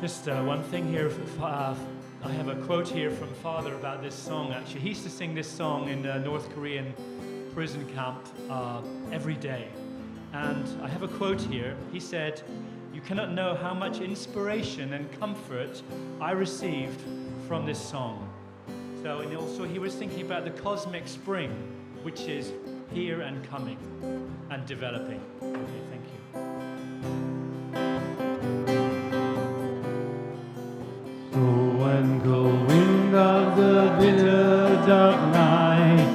Just one thing here. I have a quote here from Father about this song, actually. He used to sing this song in a North Korean prison camp every day. And I have a quote here. He said, "You cannot know how much inspiration and comfort I received from this song." So, and also he was thinking about the cosmic spring, which is here and coming and developing. Okay, thank you. So when the wind of the bitter dark night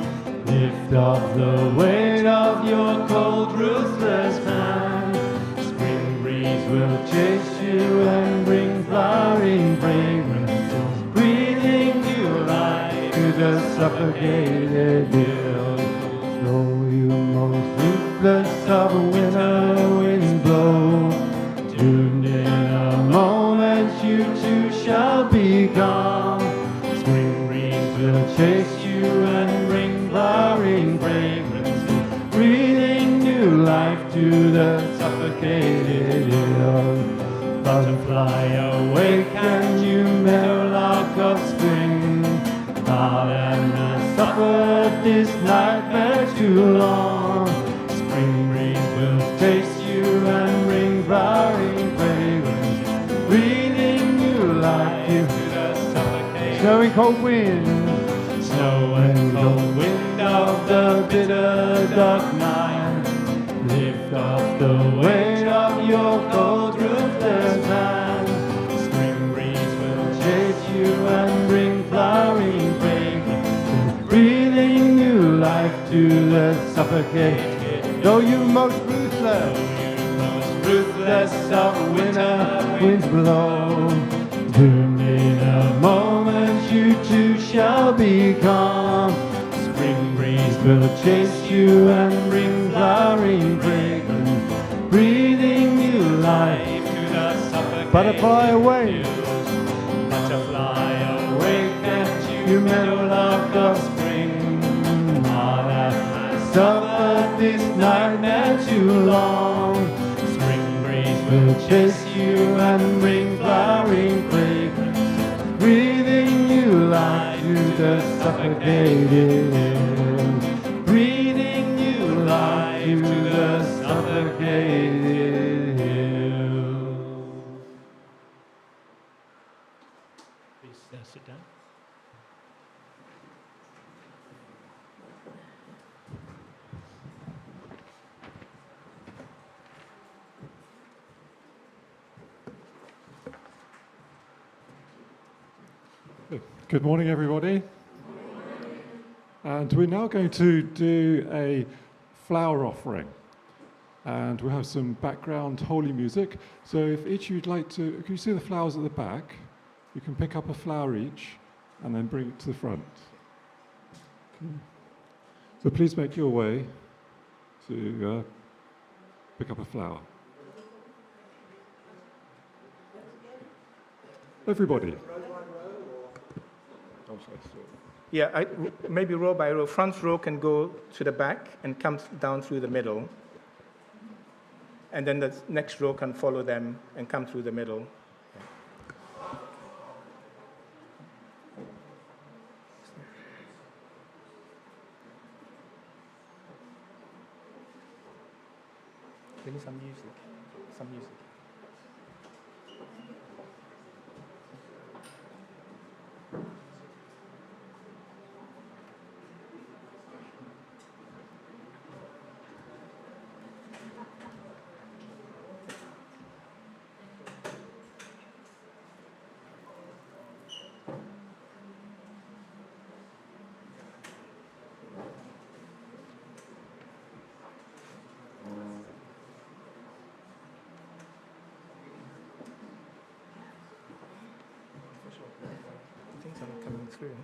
lift off the weight of your cold, ruthless hand, spring breeze will chase you and bring flowering fragrances, breathing new life to the suffocated hills. Though you most ruthless of winter winds blow, doomed in a moment you too shall be gone. Spring breeze will chase you and bring flowering fragrances, breathing new life to the suffocated hills. Butterfly, awake and you meadowlark of spring, now and I suffered this nightmare too long. Spring breeze will chase you and bring flowering fragrance, breathing new life into the suffocating. Snowy cold wind, snow and cold wind of the bitter dark night, lift off the weight of your cold, ruthless hand. Spring breeze will chase you and bring flowering fragrance, breathing new life to the suffocated. Though you most ruthless of winter winds blow, doomed in a moment you too shall be calm. Spring breeze will chase you and bring flowering fragrance, breathing new life to the suffocated. Butterfly away, butterfly awake and you meadowlark of spring. Ah, that has suffered this nightmare too long. Spring breeze will chase you and bring flowering fragrance, breathing new life to the suffocated hills, breathing new life to the suffocated hills. Please sit down. Good morning, everybody. And we're now going to do a flower offering. And we'll have some background holy music. So if each of you'd like to, can you see the flowers at the back? You can pick up a flower each and then bring it to the front. Okay. So please make your way to pick up a flower. Everybody. Yeah, maybe row by row. Front row can go to the back and come down through the middle. And then the next row can follow them and come through the middle. Give me some music. Some music. Things are not coming through.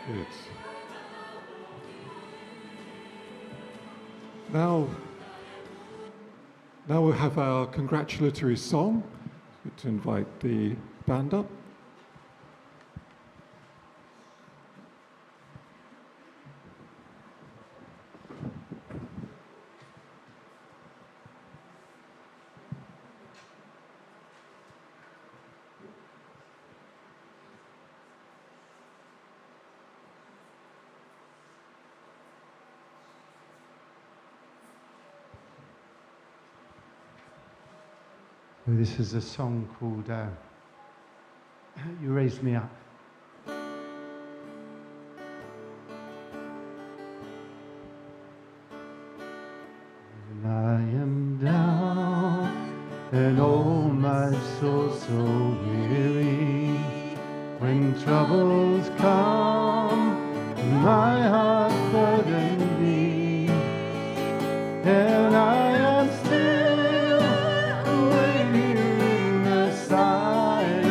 Good. Now we'll have our congratulatory song. To invite the band up. This is a song called You Raised Me Up. When I am down and oh my soul so weary, when troubles come, my heart burdened be, and I am still waiting in the silence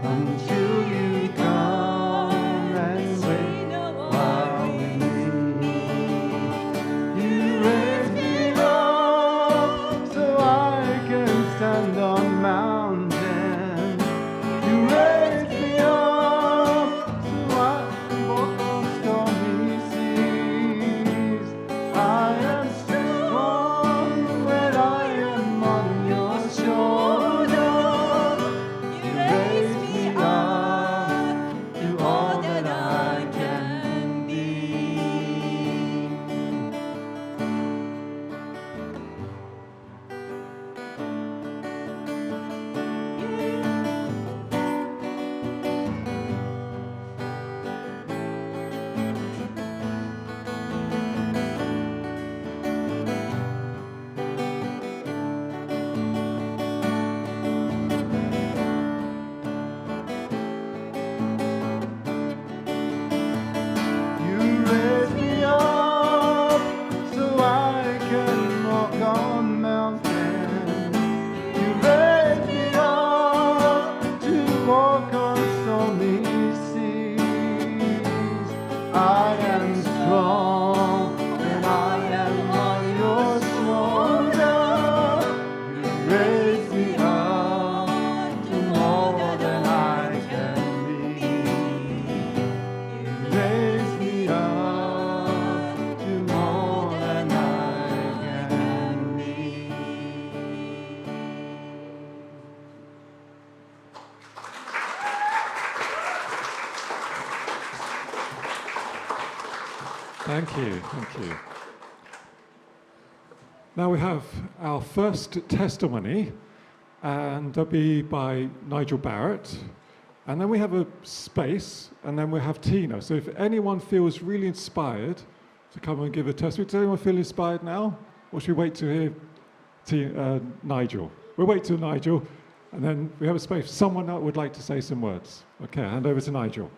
until you come and wait while with me. You raise me up so I can stand on mountains. You raise me up Thank you, thank you. Now we have our first testimony, and that'll be by Nigel Barrett. And then we have a space, and then we have Tina. So if anyone feels really inspired to come and give a testimony, does anyone feel inspired now? Or should we wait to hear Nigel? We'll wait till Nigel, and then we have a space. Someone that would like to say some words. Okay, hand over to Nigel.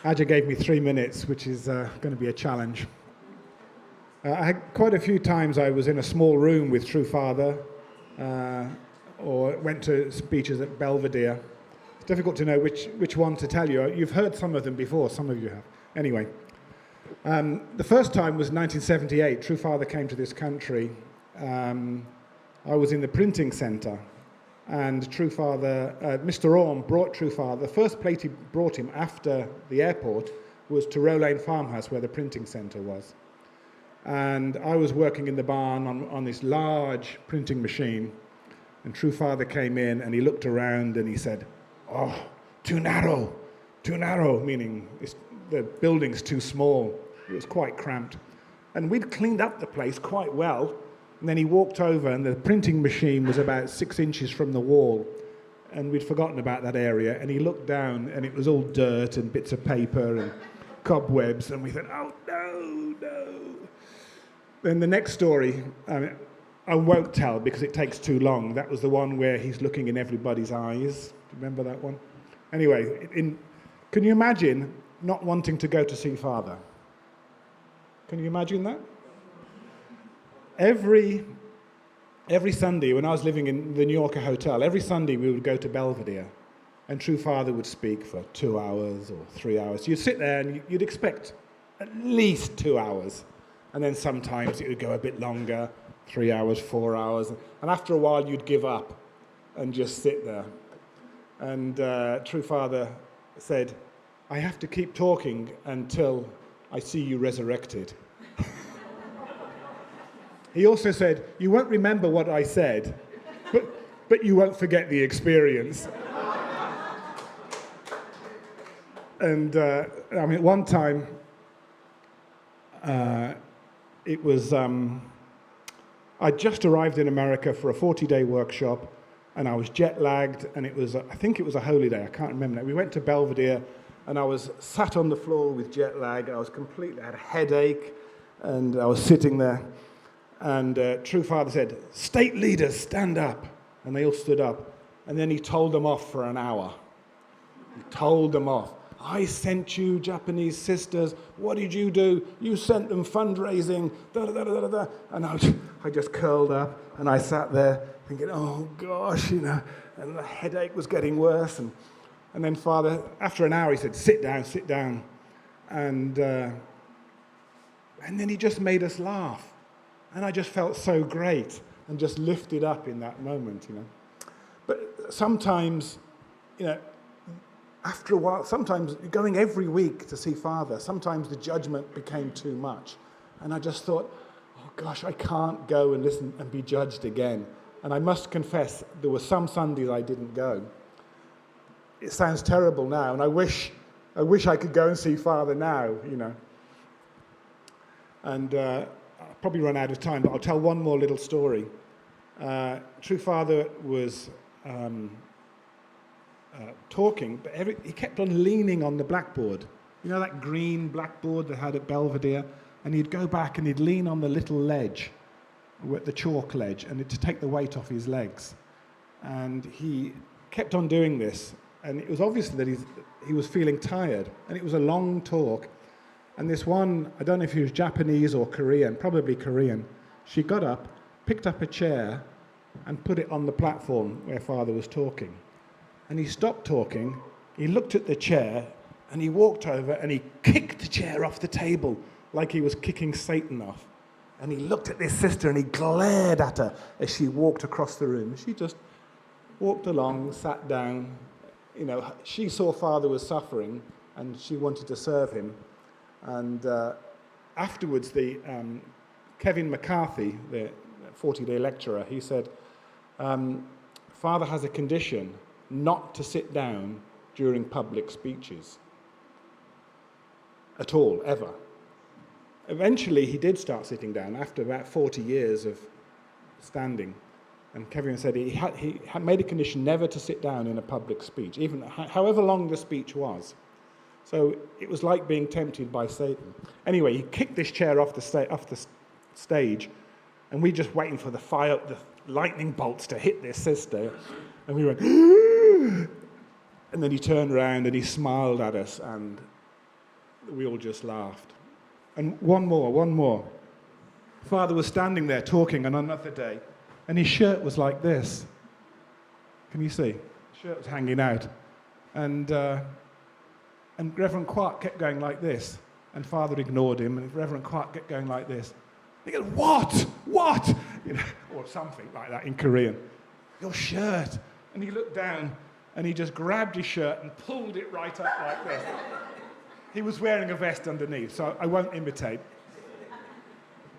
Aja gave me 3 minutes, which is going to be a challenge. I had quite a few times I was in a small room with True Father, or went to speeches at Belvedere. It's difficult to know which one to tell you. You've heard some of them before, some of you have. Anyway, the first time was 1978. True Father came to this country. I was in the printing centre, and True Father, Mr. Orme brought True Father. The first place he brought him after the airport was to Row Lane Farmhouse, where the printing centre was. And I was working in the barn on this large printing machine, and True Father came in and he looked around and he said, "Oh, too narrow," meaning the building's too small. It was quite cramped. And we'd cleaned up the place quite well. And then he walked over, and the printing machine was about 6 inches from the wall. And we'd forgotten about that area. And he looked down, and it was all dirt and bits of paper and cobwebs. And we thought, oh, no. Then the next story, I won't tell because it takes too long. That was the one where he's looking in everybody's eyes. Do you remember that one? Anyway, can you imagine not wanting to go to see Father? Can you imagine that? Every Sunday, when I was living in the New Yorker hotel, every Sunday we would go to Belvedere, and True Father would speak for 2 hours or 3 hours. You'd sit there and you'd expect at least 2 hours, and then sometimes it would go a bit longer, 3 hours, 4 hours, and after a while you'd give up and just sit there. And True Father said, "I have to keep talking until I see you resurrected." He also said, "You won't remember what I said, but you won't forget the experience." And one time, it was, I just arrived in America for a 40-day workshop, and I was jet-lagged, and I think it was a holy day, I can't remember. We went to Belvedere, and I was sat on the floor with jet lag. I had a headache, and I was sitting there. And True Father said, "State leaders, stand up." And they all stood up. And then he told them off for an hour. He told them off. "I sent you Japanese sisters. What did you do? You sent them fundraising. Da, da, da, da, da. And I just curled up, and I sat there thinking, oh gosh, and the headache was getting worse. And then Father, after an hour, he said, sit down. And then he just made us laugh. And I just felt so great and just lifted up in that moment, But sometimes, after a while, sometimes going every week to see Father, sometimes the judgment became too much. And I just thought, oh gosh, I can't go and listen and be judged again. And I must confess, there were some Sundays I didn't go. It sounds terrible now, and I wish I could go and see Father now, And I'll probably run out of time, but I'll tell one more little story. True Father was talking, but he kept on leaning on the blackboard. That green blackboard they had at Belvedere? And he'd go back and he'd lean on the little ledge, the chalk ledge, and to take the weight off his legs. And he kept on doing this, and it was obvious that he was feeling tired, and it was a long talk. And this one, I don't know if he was Japanese or Korean, probably Korean, she got up, picked up a chair, and put it on the platform where Father was talking. And he stopped talking, he looked at the chair, and he walked over and he kicked the chair off the table like he was kicking Satan off. And he looked at this sister and he glared at her as she walked across the room. She just walked along, sat down. She saw Father was suffering and she wanted to serve him. And afterwards, Kevin McCarthy, 40-day lecturer. He said, Father has a condition not to sit down during public speeches at all, ever. Eventually, he did start sitting down after about 40 years of standing. And Kevin said he had made a condition never to sit down in a public speech, even however long the speech was. So it was like being tempted by Satan. Anyway, he kicked this chair off the stage, and we just waiting for the lightning bolts to hit this sister. And we went, and then he turned around and he smiled at us, and we all just laughed. And one more. Father was standing there talking on another day, and his shirt was like this. Can you see? His shirt was hanging out. And Reverend Quark kept going like this, and Father ignored him, and Reverend Quark kept going like this. He goes, what? You know, or something like that in Korean. Your shirt. And he looked down, and he just grabbed his shirt and pulled it right up like this. He was wearing a vest underneath, so I won't imitate.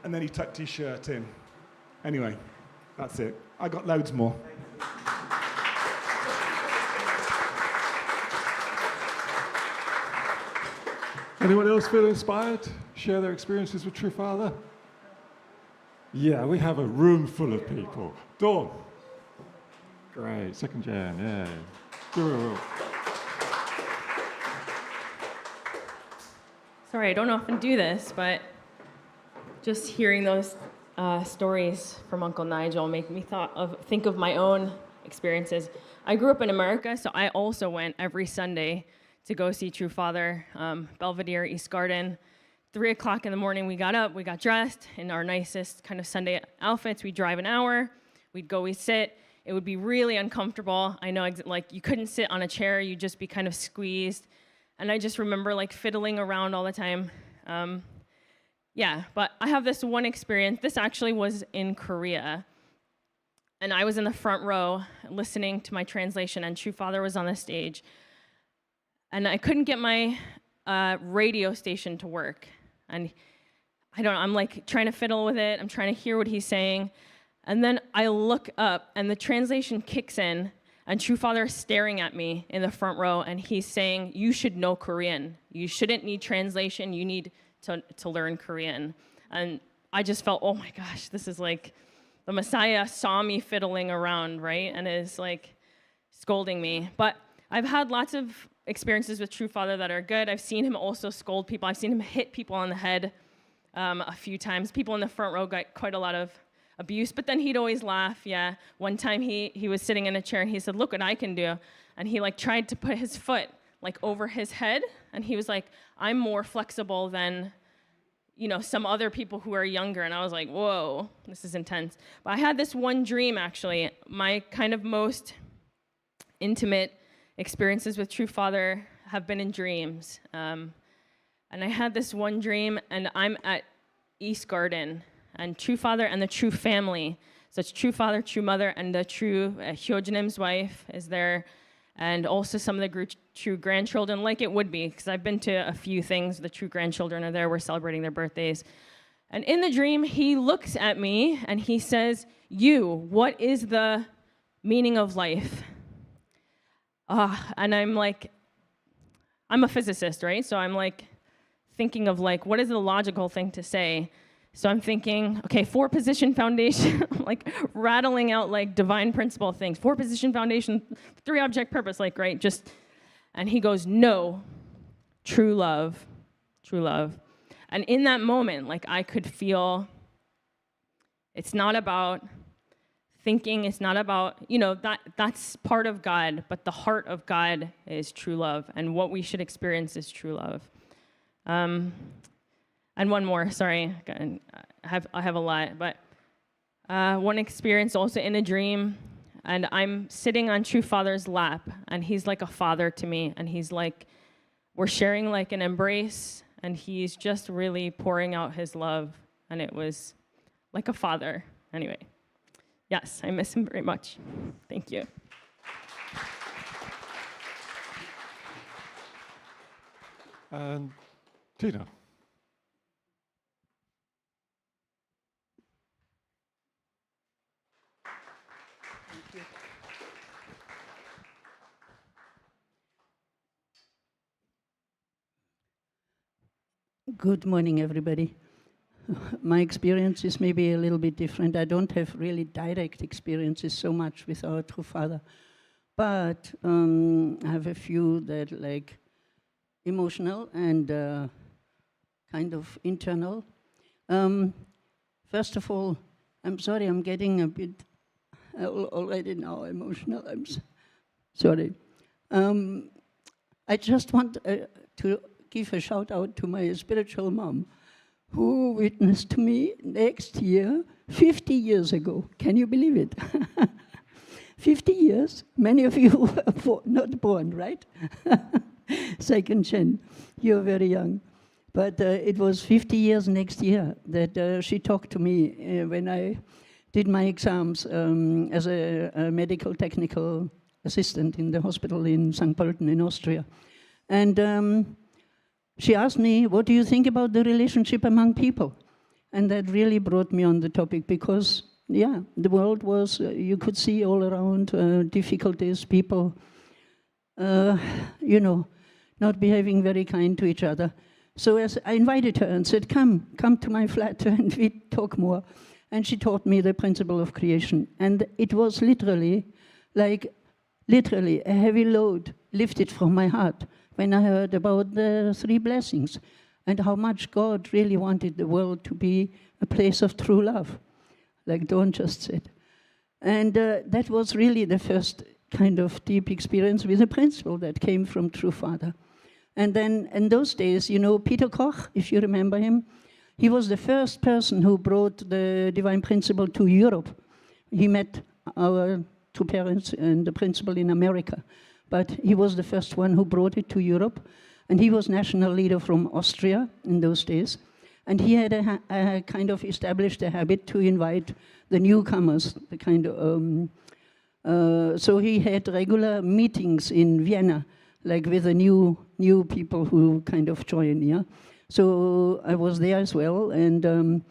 And then he tucked his shirt in. Anyway, that's it. I got loads more. Anyone else feel inspired? Share their experiences with True Father? Yeah, we have a room full of people. Dawn. Great. Second gen, yeah. Sorry, I don't often do this, but just hearing those stories from Uncle Nigel make me think of my own experiences. I grew up in America, so I also went every Sunday to go see True Father, Belvedere, East Garden. 3 o'clock in the morning, we got up, we got dressed in our nicest kind of Sunday outfits. We'd drive an hour, we'd sit. It would be really uncomfortable. I know, like, you couldn't sit on a chair, you'd just be kind of squeezed. And I just remember, like, fiddling around all the time. But I have this one experience. This actually was in Korea. And I was in the front row listening to my translation, and True Father was on the stage. And I couldn't get my radio station to work. And I'm like trying to fiddle with it. I'm trying to hear what he's saying. And then I look up, and the translation kicks in, and True Father is staring at me in the front row, and he's saying, you should know Korean. You shouldn't need translation. You need to learn Korean. And I just felt, oh my gosh, this is like the Messiah saw me fiddling around, right? And is like scolding me. But I've had lots of experiences with True Father that are good. I've seen him also scold people. I've seen him hit people on the head a few times. People in the front row got quite a lot of abuse, but then he'd always laugh. Yeah, one time he was sitting in a chair and he said, look what I can do. And he like tried to put his foot like over his head, and he was like, I'm more flexible than, you know, some other people who are younger. And I was like, whoa, this is intense. But I had this one dream, actually. My kind of most intimate experiences with True Father have been in dreams. And I had this one dream, and I'm at East Garden, and True Father and the True family. So it's True Father, True Mother, and the True Hyojinim's wife is there, and also some of the True grandchildren, like it would be, because I've been to a few things. The True grandchildren are there. We're celebrating their birthdays. And in the dream, he looks at me, and he says, what is the meaning of life? And I'm like, I'm a physicist, right? So I'm like thinking of like, what is the logical thing to say? So I'm thinking, okay, 4-position foundation, like rattling out like divine principle things. 4-position foundation, 3-object purpose, like, right? And he goes, no, true love. And in that moment, like I could feel it's not about thinking, it's not about, you know, that's part of God, but the heart of God is true love, and what we should experience is true love. And one more, sorry, I have a lot, but one experience also in a dream, and I'm sitting on True Father's lap, and he's like a father to me, and he's like, we're sharing like an embrace, and he's just really pouring out his love, and it was like a father. Anyway, yes, I miss him very much. Thank you. And Tina. Good morning, everybody. My experience is maybe a little bit different. I don't have really direct experiences so much with our true Father, but I have a few that like emotional and kind of internal. First of all, I'm sorry, I'm getting a bit already now emotional. Sorry. I just want to give a shout out to my spiritual mom, who witnessed to me next year, 50 years ago. Can you believe it? 50 years? Many of you were not born, right? Second gen. You're very young. But it was 50 years next year that she talked to me when I did my exams as a medical technical assistant in the hospital in St. Pölten in Austria. And she asked me, what do you think about the relationship among people? And that really brought me on the topic because, yeah, the world was, you could see all around difficulties, people, not behaving very kind to each other. So as I invited her and said, come to my flat and we talk more. And she taught me the principle of creation. And it was literally a heavy load lifted from my heart when I heard about the 3 blessings and how much God really wanted the world to be a place of true love, like Dawn just said. And that was really the first kind of deep experience with a principle that came from True Father. And then in those days, Peter Koch, if you remember him, he was the first person who brought the divine principle to Europe. He met our 2 parents and the principle in America. But he was the first one who brought it to Europe. And he was national leader from Austria in those days. And he had a kind of established a habit to invite the newcomers, the kind of, so he had regular meetings in Vienna, like with the new people who kind of join, yeah? So I was there as well, and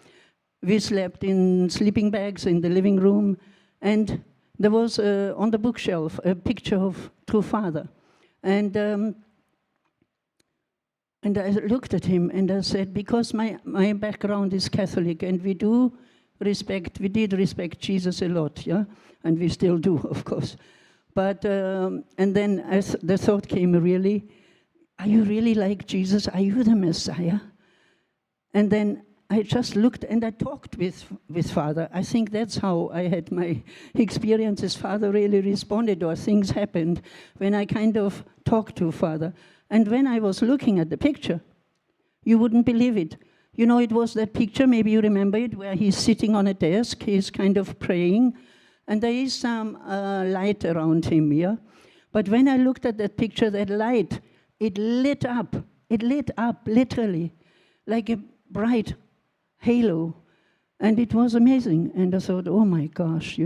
we slept in sleeping bags in the living room, and there was on the bookshelf a picture of True Father. And I looked at him and I said, because my background is Catholic and we did respect Jesus a lot, yeah? And we still do, of course. But, and then the thought came really, are you really like Jesus? Are you the Messiah? And then I just looked and I talked with Father. I think that's how I had my experiences. Father really responded, or things happened when I kind of talked to Father. And when I was looking at the picture, you wouldn't believe it. It was that picture, maybe you remember it, where he's sitting on a desk, he's kind of praying, and there is some light around him, yeah? But when I looked at that picture, that light, it lit up literally, like a bright halo, and it was amazing. And I thought, oh my gosh,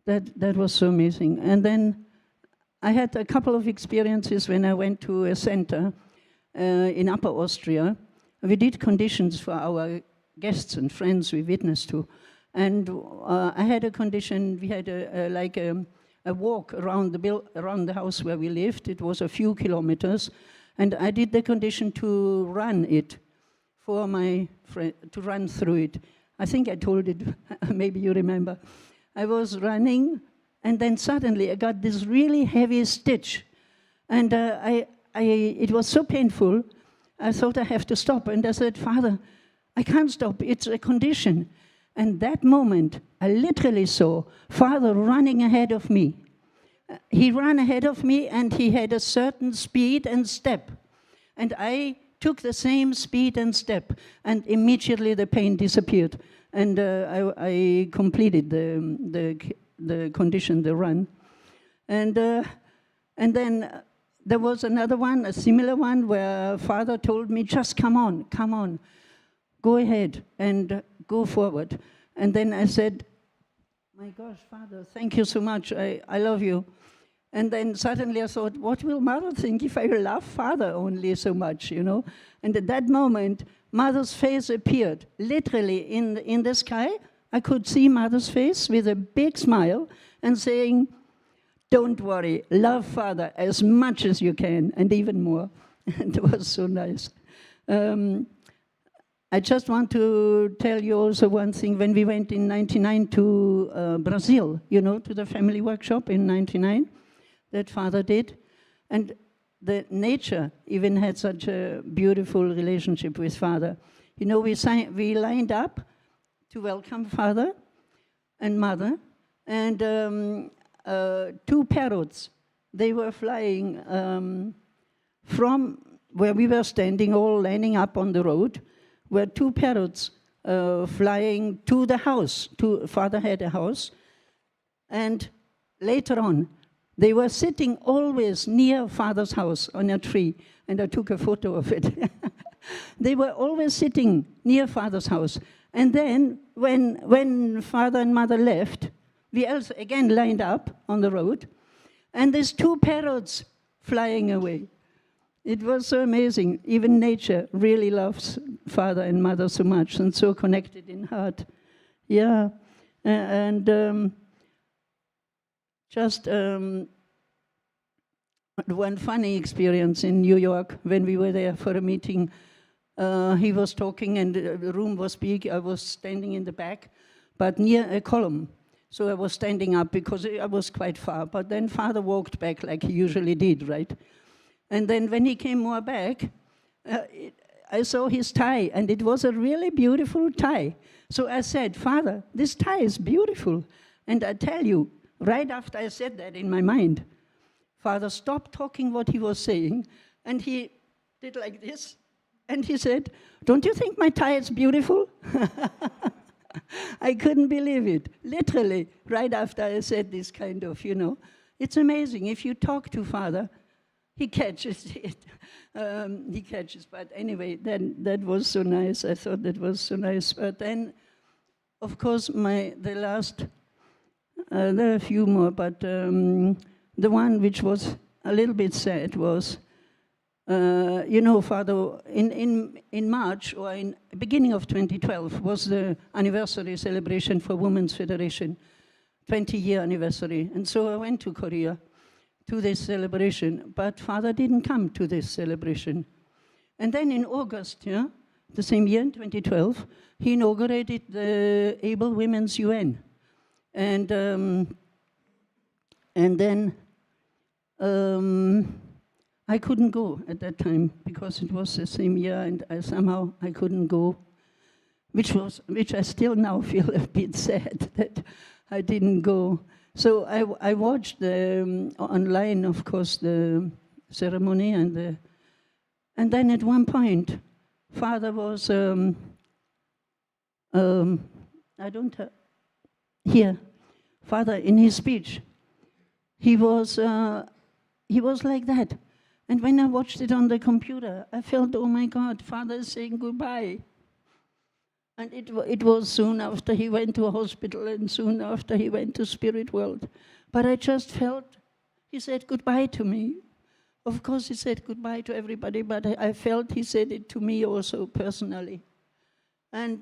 that was so amazing. And then I had a couple of experiences when I went to a center in Upper Austria. We did conditions for our guests and friends we witnessed to, and I had a condition. We had a walk around the house where we lived. It was a few kilometers, and I did the condition to run it. For my friend to run through it. I think I told it, maybe you remember. I was running, and then suddenly I got this really heavy stitch. And it was so painful, I thought I have to stop. And I said, Father, I can't stop, it's a condition. And that moment, I literally saw Father running ahead of me. He ran ahead of me, and he had a certain speed and step. And I took the same speed and step, and immediately the pain disappeared. And I completed the condition, the run. And then there was another one, a similar one, where Father told me, just come on, go ahead and go forward. And then I said, my gosh, Father, thank you so much, I love you. And then suddenly I thought, what will Mother think if I love Father only so much, And at that moment, Mother's face appeared, literally in the sky. I could see Mother's face with a big smile and saying, don't worry, love Father as much as you can, and even more. And it was so nice. I just want to tell you also one thing. When we went in 99 to Brazil, to the family workshop in 99, that Father did, and the nature even had such a beautiful relationship with Father. We lined up to welcome Father and Mother, and 2 parrots, they were flying from where we were standing, all lining up on the road, were 2 parrots flying to the house. Father had a house, and later on, they were sitting always near Father's house on a tree, and I took a photo of it. They were always sitting near Father's house. And then, when Father and Mother left, we also again lined up on the road, and there's 2 parrots flying away. It was so amazing. Even nature really loves Father and Mother so much, and so connected in heart. Yeah, and just one funny experience in New York when we were there for a meeting. He was talking, and the room was big. I was standing in the back, but near a column. So I was standing up because I was quite far. But then Father walked back like he usually did, right? And then when he came more back, I saw his tie, and it was a really beautiful tie. So I said, Father, this tie is beautiful. And I tell you, right after I said that in my mind, Father stopped talking what he was saying, and he did like this, and he said, don't you think my tie is beautiful? I couldn't believe it. Literally, right after I said this kind of, It's amazing. If you talk to Father, he catches it. He catches. But anyway, then that was so nice. I thought that was so nice. But then, of course, the last, there are a few more, but the one which was a little bit sad was, Father, in March, or in beginning of 2012, was the anniversary celebration for Women's Federation, 20-year anniversary. And so I went to Korea to this celebration, but Father didn't come to this celebration. And then in August, the same year, in 2012, he inaugurated the Able Women's UN. And then I couldn't go at that time because it was the same year, and somehow I couldn't go, which I still now feel a bit sad that I didn't go. So I watched online, of course, the ceremony, and then at one point, Father was here. Father, in his speech, he was like that. And when I watched it on the computer, I felt, oh my God, Father is saying goodbye. And it was soon after he went to a hospital, and soon after he went to spirit world. But I just felt he said goodbye to me. Of course, he said goodbye to everybody, but I felt he said it to me also personally. And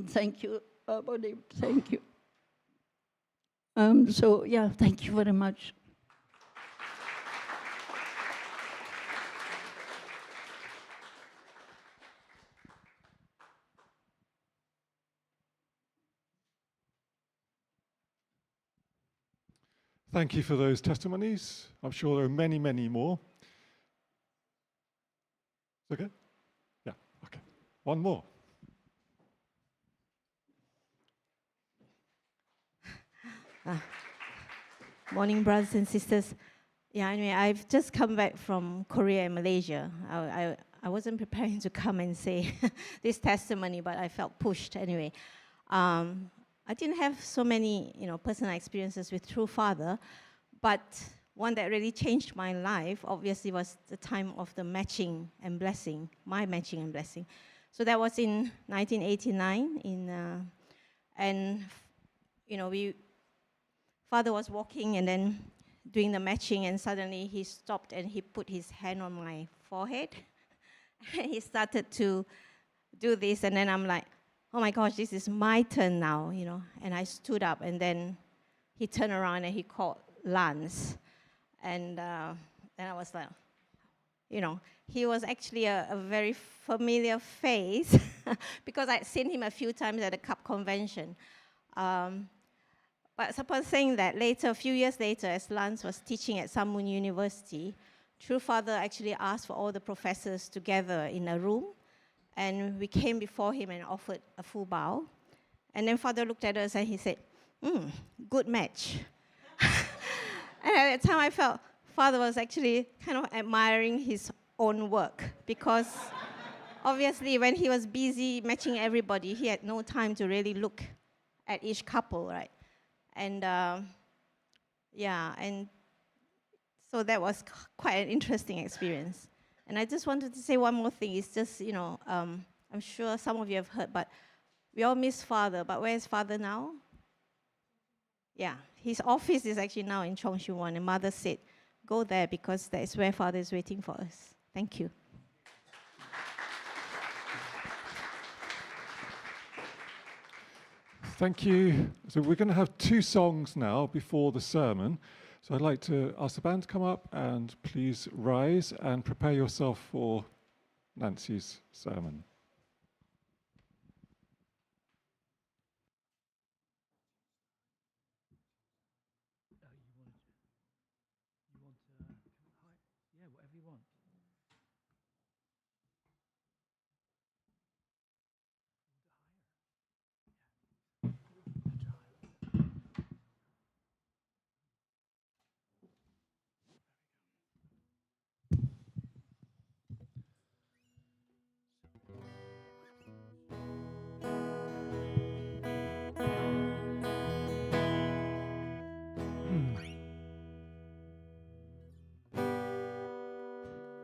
thank you, Abode, thank you. So, yeah, thank you very much. Thank you for those testimonies. I'm sure there are many, many more. Okay? Yeah, okay. One more. Morning, brothers and sisters. Yeah, anyway, I've just come back from Korea and Malaysia. I wasn't preparing to come and say this testimony, but I felt pushed anyway. I didn't have so many, personal experiences with True Father, but one that really changed my life, obviously, was the time of the matching and blessing, my matching and blessing. So that was in 1989, and Father was walking and then doing the matching, and suddenly he stopped and he put his hand on my forehead. He started to do this, and then I'm like, oh my gosh, this is my turn now, And I stood up, and then he turned around and he called Lance. And then I was like, you know, he was actually a very familiar face because I'd seen him a few times at the Cup Convention. But supposing that later, a few years later, as Lance was teaching at Sun Moon University, True Father actually asked for all the professors together in a room, and we came before him and offered a full bow. And then Father looked at us and he said, good match. And at that time I felt Father was actually kind of admiring his own work, because obviously when he was busy matching everybody, he had no time to really look at each couple, right? And and so that was quite an interesting experience. And I just wanted to say one more thing. It's just, you know, I'm sure some of you have heard, but we all miss Father. But where is Father now? Yeah, his office is actually now in Chong Shu Wan. And Mother said, go there because that is where Father is waiting for us. Thank you. Thank you. So we're going to have 2 songs now before the sermon. So I'd like to ask the band to come up and please rise and prepare yourself for Nancy's sermon. Whatever you want.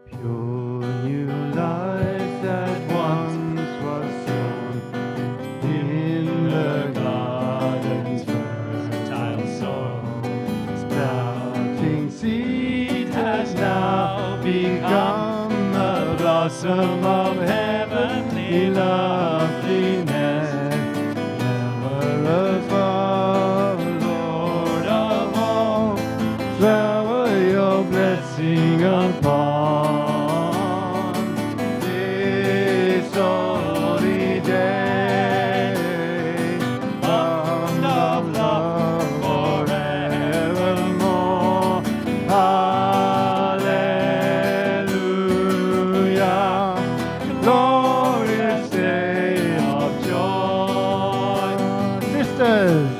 Pure new life that once was sown in the garden's fertile soil. Sprouting seed has now become a blossom of heavenly loveliness. Never afar, Lord of all, shower your blessing upon this holy day, bond of love forevermore. Hallelujah, glorious day of joy. Sisters,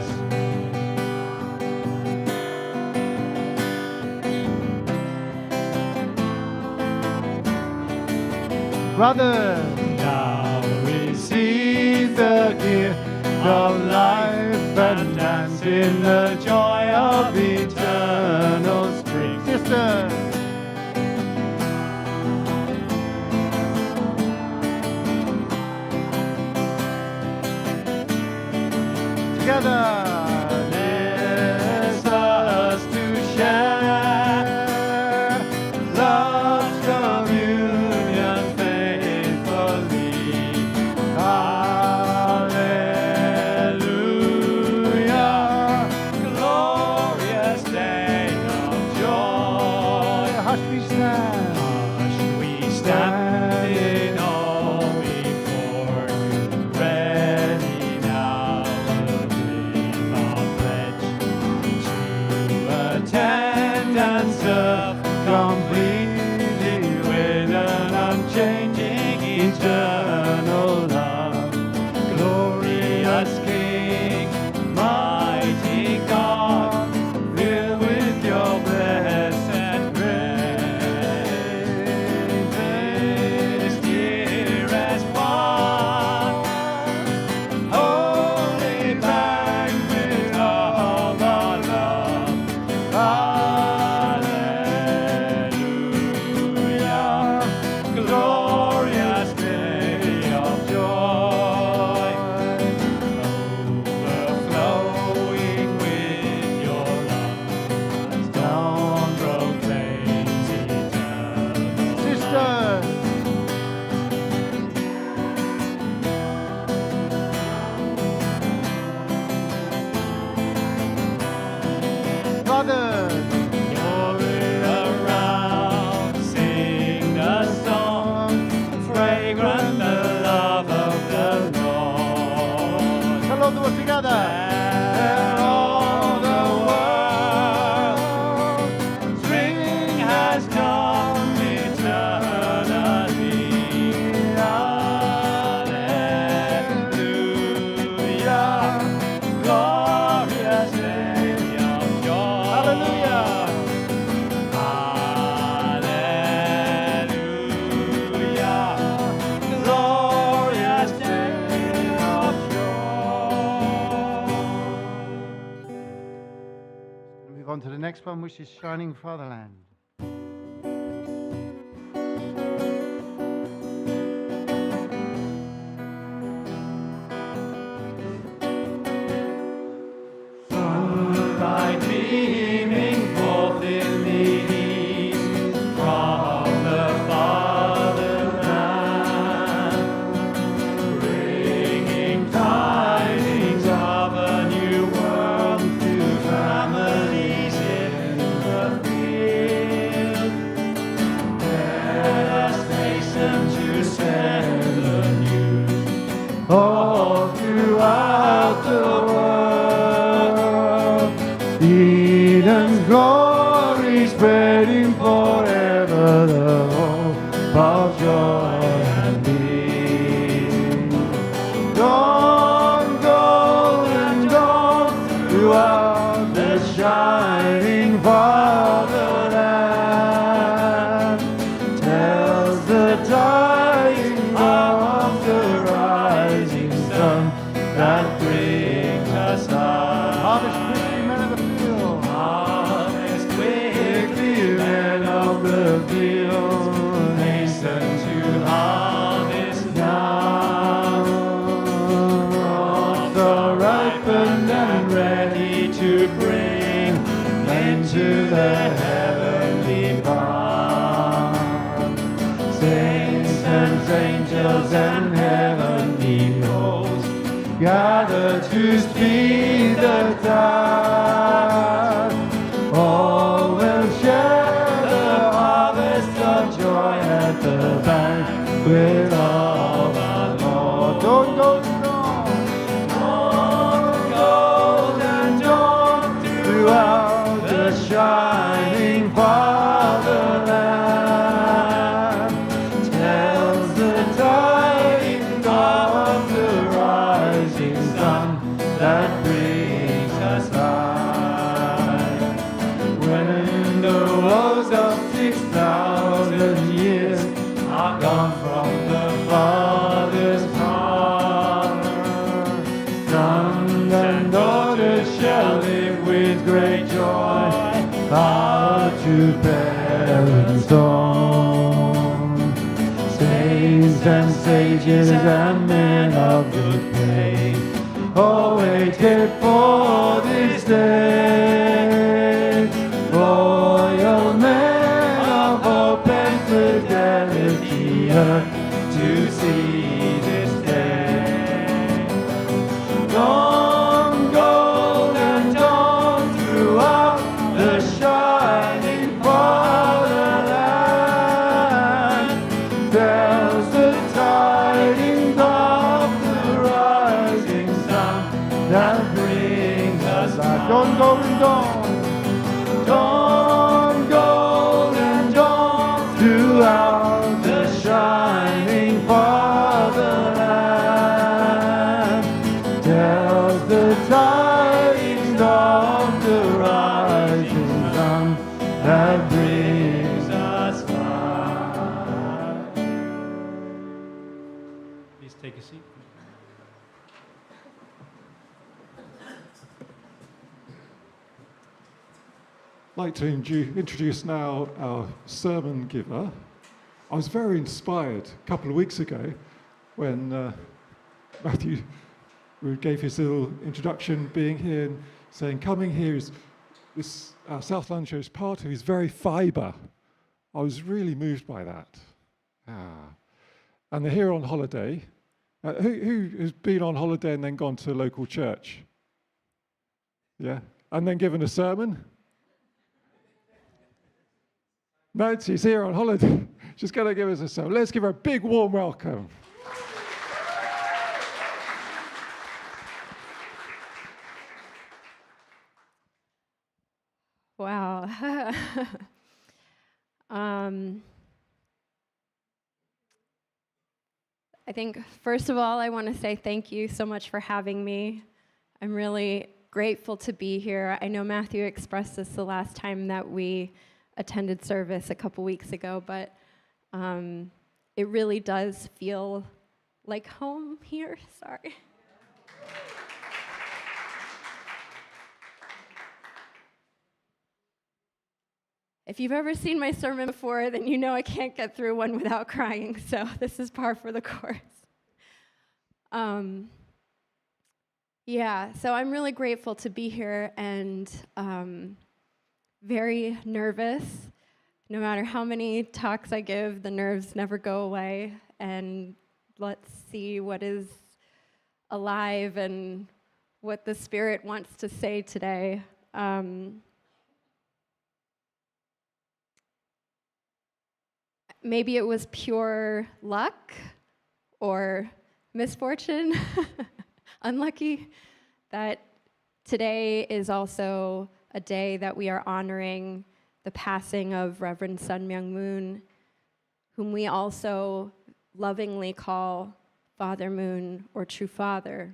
brothers, now receive the gift of life and dance in the joy of eternal spring. Sisters, together, there's us to share love's communion faithfully. Hallelujah, glorious next one, which is Shining Fatherland. Sunlight beaming forth in the east from the fatherland, bringing tidings of a new world to families in the field. Let us hasten to send the news all throughout the world. Eden's glory spreading forever, the hope of joy and peace. Dawn, golden dawn, throughout the shining fatherland, tells the tidings of the rising sun that brings us life. Harvest quickly, men of the field. Harvest quickly, men of the field. Hasten to harvest now. Crops are ripened and ready to bring into the heavenly farm. Saints and angels and heavenly hosts gather to speed the tide. All will share the harvest of joy at the banquet of our Lord. Dawn, golden dawn, dawn, golden dawn, throughout the shining fatherland, tells the tidings of the rising sun that brings us life. When the woes of 6,000 years are gone from the Father's heart, sons and daughters shall live with great joy, bow to parents' own. Saints and sages and men of good faith, all waited for this day. Loyal men of hope and fidelity yearn to see this day. Dawn, golden dawn, throughout the shining fatherland, tells the tidings of the rising sun that brings us life. Dawn, golden dawn, dawn, golden dawn, throughout the shining fatherland, tells the tidings of the rising sun that brings us life. Please take a seat. I'd like to introduce now our sermon giver. I was very inspired a couple of weeks ago when Matthew gave his little introduction, being here and saying, coming here is this South London Show's part of his very fibre. I was really moved by that. And they're here on holiday. Who has been on holiday and then gone to a local church? Yeah? And then given a sermon? No, she's here on holiday. She's going to give us a sermon. Let's give her a big warm welcome. Wow. I think, first of all, I want to say thank you so much for having me. I'm really grateful to be here. I know Matthew expressed this the last time that we attended service a couple weeks ago, but it really does feel like home here. Sorry. If you've ever seen my sermon before, then you know I can't get through one without crying, so this is par for the course. So I'm really grateful to be here and very nervous. No matter how many talks I give, the nerves never go away. And let's see what is alive and what the Spirit wants to say today. Maybe it was pure luck or misfortune, unlucky, that today is also a day that we are honoring the passing of Reverend Sun Myung Moon, whom we also lovingly call Father Moon or True Father.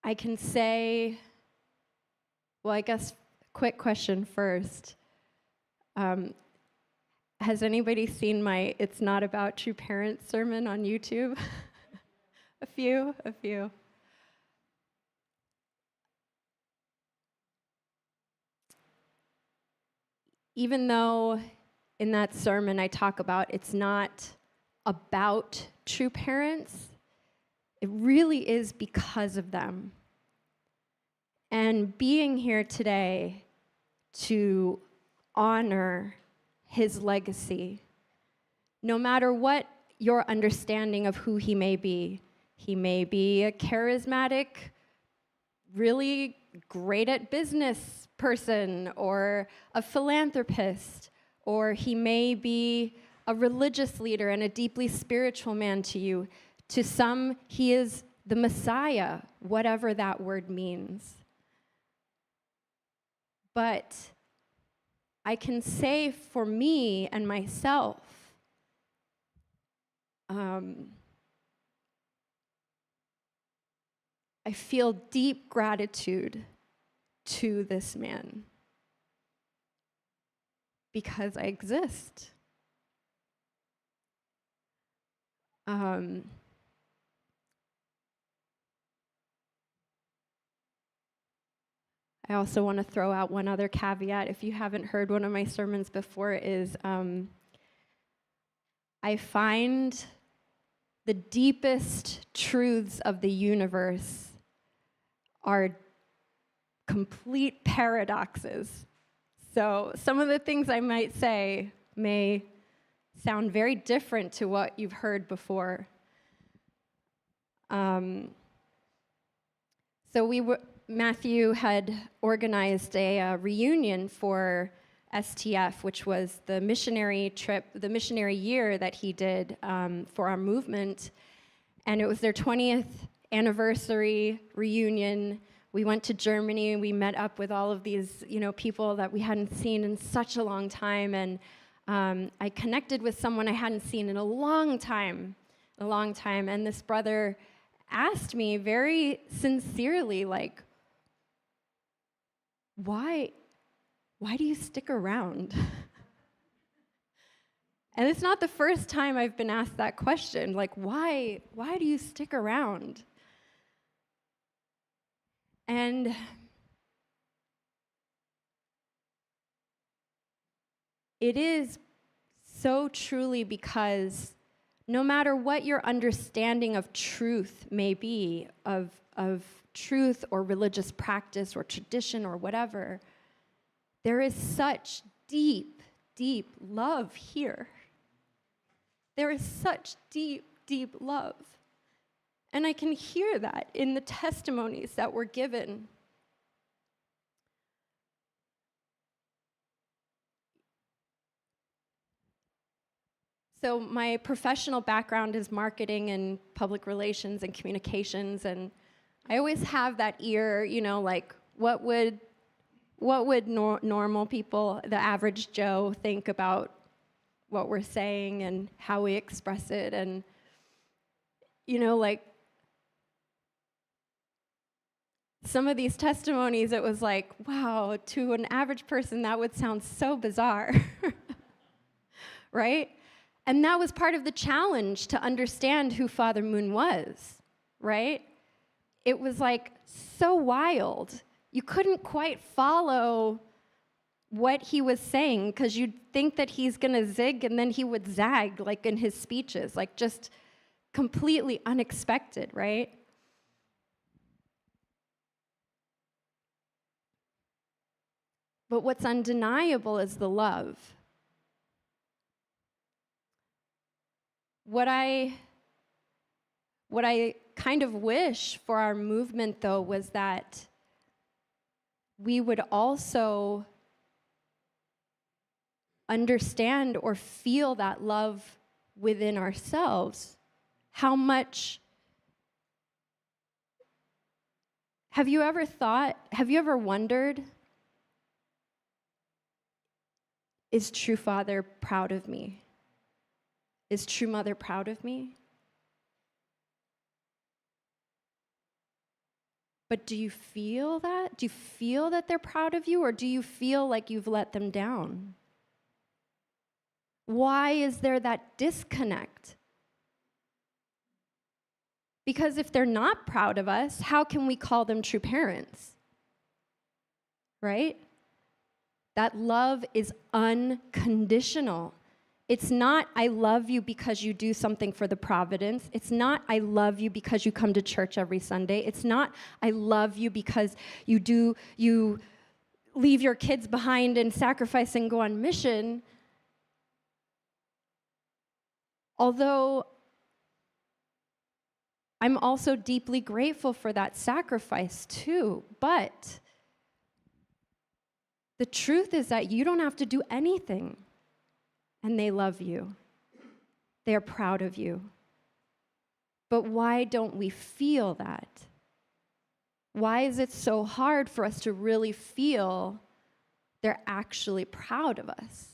I can say, well, I guess, quick question first. Has anybody seen my It's Not About True Parents sermon on YouTube? A few. Even though in that sermon I talk about it's not about true parents, it really is because of them. And being here today to honor his legacy, no matter what your understanding of who he may be a charismatic, really great at business person, or a philanthropist, or he may be a religious leader and a deeply spiritual man to you. To some, he is the Messiah, whatever that word means. But I can say for me and myself, I feel deep gratitude to this man because I exist. I also want to throw out one other caveat. If you haven't heard one of my sermons before, is I find the deepest truths of the universe are complete paradoxes. So some of the things I might say may sound very different to what you've heard before. Matthew had organized a reunion for STF, which was the missionary trip, the missionary year that he did for our movement. And it was their 20th anniversary reunion. We went to Germany and we met up with all of these, people that we hadn't seen in such a long time. And I connected with someone I hadn't seen in a long time. And this brother asked me very sincerely, like, why do you stick around? And it's not the first time I've been asked that question, like, why do you stick around? And it is so truly because no matter what your understanding of truth may be, of truth or religious practice or tradition or whatever, there is such deep, deep love here. There is such deep, deep love. And I can hear that in the testimonies that were given. So my professional background is marketing and public relations and communications, and I always have that ear, like what would normal people, the average Joe, think about what we're saying and how we express it, and like some of these testimonies, it was like, wow, to an average person that would sound so bizarre, right? And that was part of the challenge to understand who Father Moon was, right? it was like so wild. You couldn't quite follow what he was saying because you'd think that he's going to zig and then he would zag, like in his speeches, like just completely unexpected, right? But what's undeniable is the love. What I kind of wish for our movement, though, was that we would also understand or feel that love within ourselves. How much have you ever wondered, is True Father proud of me? Is True Mother proud of me? But do you feel that? Do you feel that they're proud of you, or do you feel like you've let them down? Why is there that disconnect? Because if they're not proud of us, how can we call them true parents? Right? That love is unconditional. It's not, I love you because you do something for the providence. It's not, I love you because you come to church every Sunday. It's not, I love you because you leave your kids behind and sacrifice and go on mission. Although I'm also deeply grateful for that sacrifice too. But the truth is that you don't have to do anything. And they love you. They're proud of you. But why don't we feel that? Why is it so hard for us to really feel they're actually proud of us?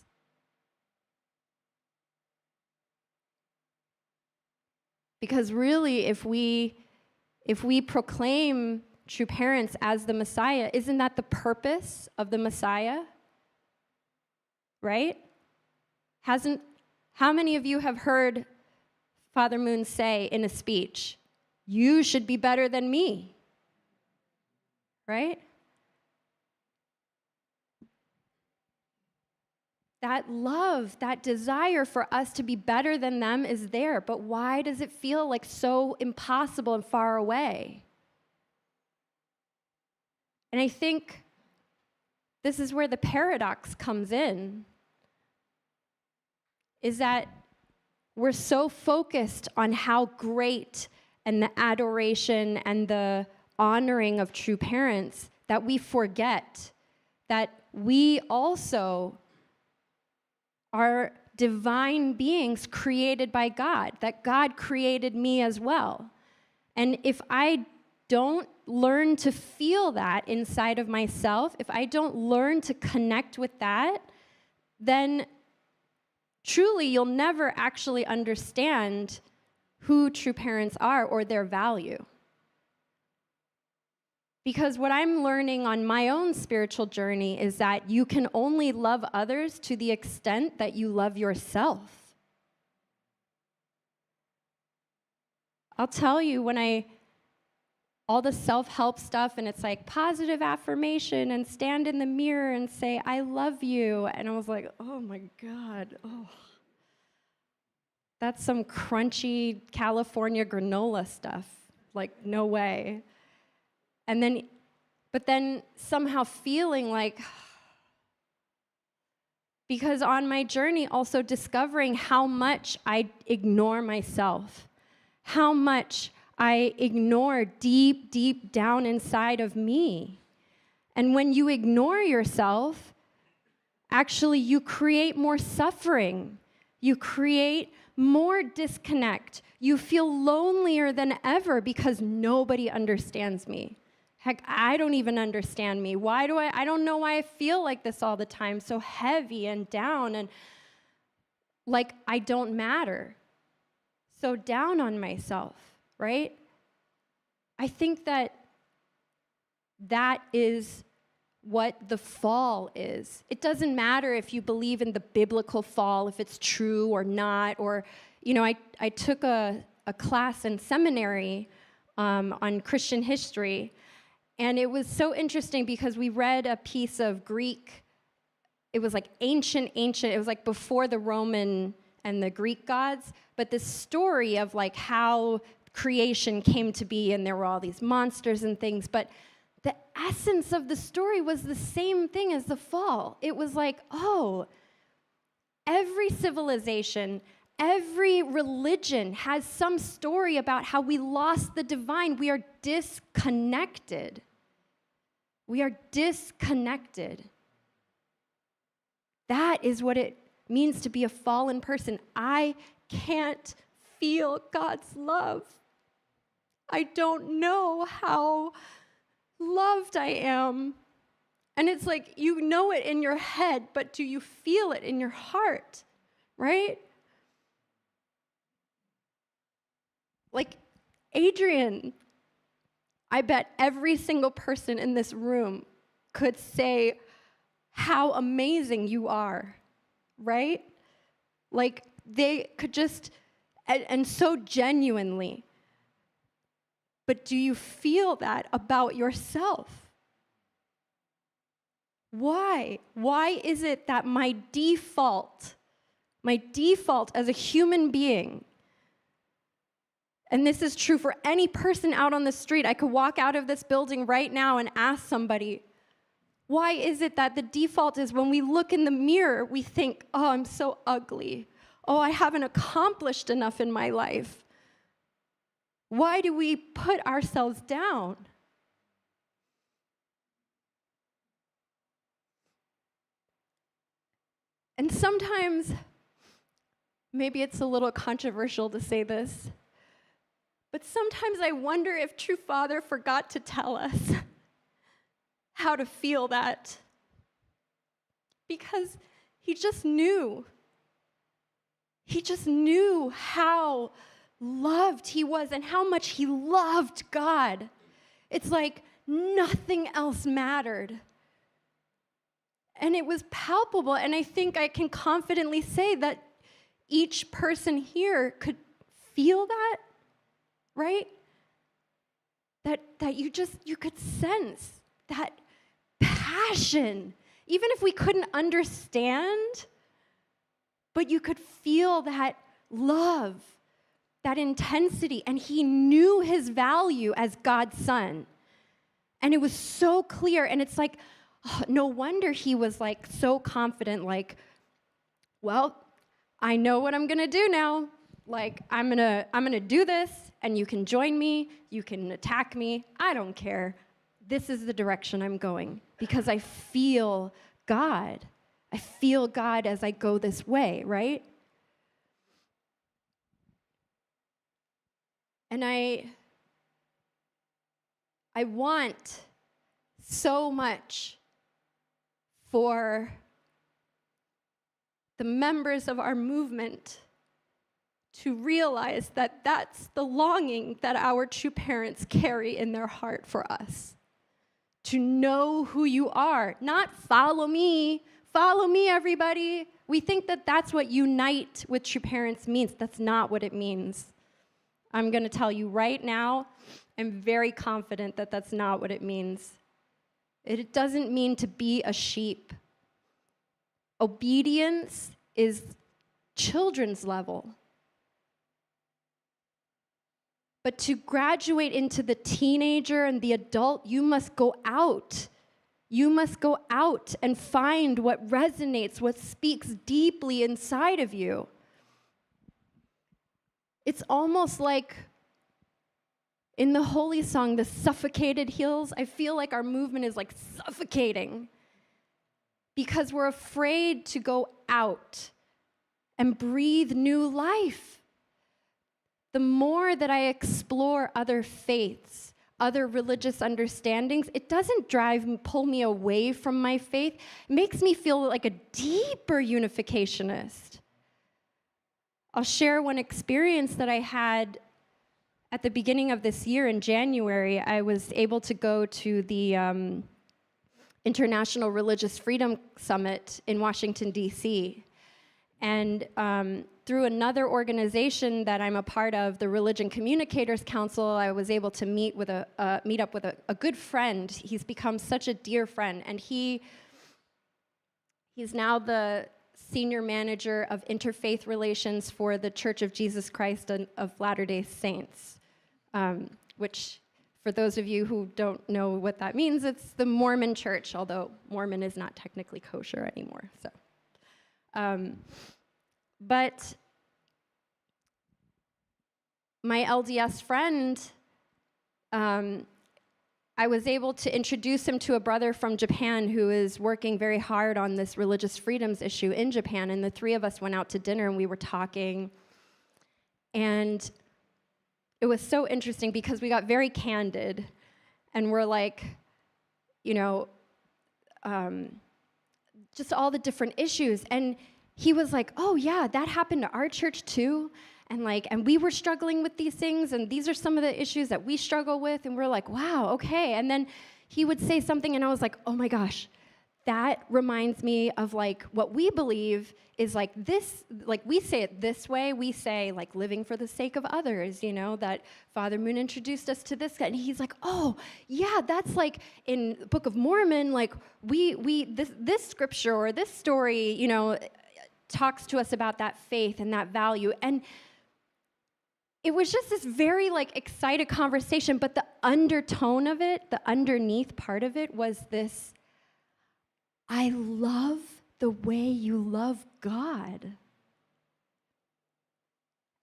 Because really, if we proclaim true parents as the Messiah, isn't that the purpose of the Messiah? Right? How many of you have heard Father Moon say in a speech, you should be better than me? Right? That love, that desire for us to be better than them is there, but why does it feel like so impossible and far away? And I think this is where the paradox comes in, is that we're so focused on how great and the adoration and the honoring of true parents that we forget that we also are divine beings created by God, that God created me as well. And if I don't learn to feel that inside of myself, if I don't learn to connect with that, then truly you'll never actually understand who true parents are or their value. Because what I'm learning on my own spiritual journey is that you can only love others to the extent that you love yourself. I'll tell you, all the self-help stuff, and it's like positive affirmation and stand in the mirror and say, I love you. And I was like, oh my God, that's some crunchy California granola stuff. Like, no way. But then somehow feeling like, because on my journey also discovering how much I ignore myself, how much I ignore deep, deep down inside of me. And when you ignore yourself, actually you create more suffering. You create more disconnect. You feel lonelier than ever because nobody understands me. Heck, I don't even understand me. I don't know why I feel like this all the time, so heavy and down and like I don't matter. So down on myself, right? I think that is what the fall is. It doesn't matter if you believe in the biblical fall, if it's true or not, or, I took a class in seminary on Christian history. And it was so interesting because we read a piece of Greek. It was like ancient. It was like before the Roman and the Greek gods. But this story of like how creation came to be, and there were all these monsters and things. But the essence of the story was the same thing as the fall. It was like, oh, every civilization, every religion has some story about how we lost the divine. We are disconnected. We are disconnected. That is what it means to be a fallen person. I can't feel God's love. I don't know how loved I am. And it's like, you know it in your head, but do you feel it in your heart, right? Like, Adrian, I bet every single person in this room could say how amazing you are, right? Like, they could just, and so genuinely. But do you feel that about yourself? Why? Why is it that my default as a human being, and this is true for any person out on the street, I could walk out of this building right now and ask somebody, why is it that the default is when we look in the mirror, we think, oh, I'm so ugly. Oh, I haven't accomplished enough in my life. Why do we put ourselves down? And sometimes, maybe it's a little controversial to say this, but sometimes I wonder if True Father forgot to tell us how to feel that. Because he just knew. He just knew how loved he was and how much he loved God. It's like nothing else mattered. And it was palpable, and I think I can confidently say that each person here could feel that, right? That you could sense that passion, even if we couldn't understand, but you could feel that love, that intensity, and he knew his value as God's son. And it was so clear, and it's like, oh, no wonder he was like so confident, like, well, I know what I'm gonna do now. Like, I'm gonna do this, and you can join me, you can attack me, I don't care. This is the direction I'm going, because I feel God. I feel God as I go this way, right? And I want so much for the members of our movement to realize that that's the longing that our true parents carry in their heart for us. To know who you are, not follow me, everybody. We think that that's what unite with true parents means. That's not what it means. I'm going to tell you right now, I'm very confident that that's not what it means. It doesn't mean to be a sheep. Obedience is children's level. But to graduate into the teenager and the adult, you must go out. You must go out and find what resonates, what speaks deeply inside of you. It's almost like in the holy song, the suffocated hills, I feel like our movement is like suffocating because we're afraid to go out and breathe new life. The more that I explore other faiths, other religious understandings, it doesn't pull me away from my faith. It makes me feel like a deeper unificationist. I'll share one experience that I had at the beginning of this year in January. I was able to go to the International Religious Freedom Summit in Washington, D.C. And through another organization that I'm a part of, the Religion Communicators Council, I was able to meet up with a good friend. He's become such a dear friend, and he's now the senior manager of interfaith relations for the Church of Jesus Christ of Latter-day Saints, which, for those of you who don't know what that means, it's the Mormon church, although Mormon is not technically kosher anymore. So, but my LDS friend, I was able to introduce him to a brother from Japan who is working very hard on this religious freedoms issue in Japan, and the three of us went out to dinner and we were talking, and it was so interesting because we got very candid, and we're like, you know, just all the different issues, and he was like, oh yeah, that happened to our church too, and we were struggling with these things, and these are some of the issues that we struggle with, and we're like, wow, okay. And then he would say something, and I was like, oh my gosh, that reminds me of like what we believe is like this, like we say it this way, we say like living for the sake of others, you know, that Father Moon introduced us to this guy, and he's like, oh yeah, that's like in the Book of Mormon, like this scripture or this story, you know, talks to us about that faith and that value. And it was just this very like excited conversation, but the undertone of it, the underneath part of it was this, I love the way you love God.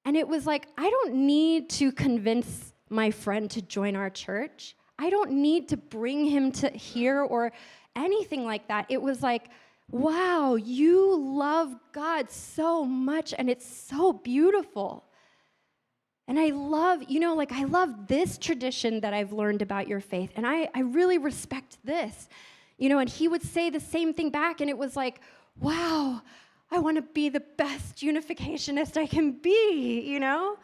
And it was like, I don't need to convince my friend to join our church. I don't need to bring him to here or anything like that. It was like, wow, you love God so much, and it's so beautiful. And I love, you know, like I love this tradition that I've learned about your faith, and I really respect this. You know, and he would say the same thing back, and it was like, wow, I want to be the best unificationist I can be, you know?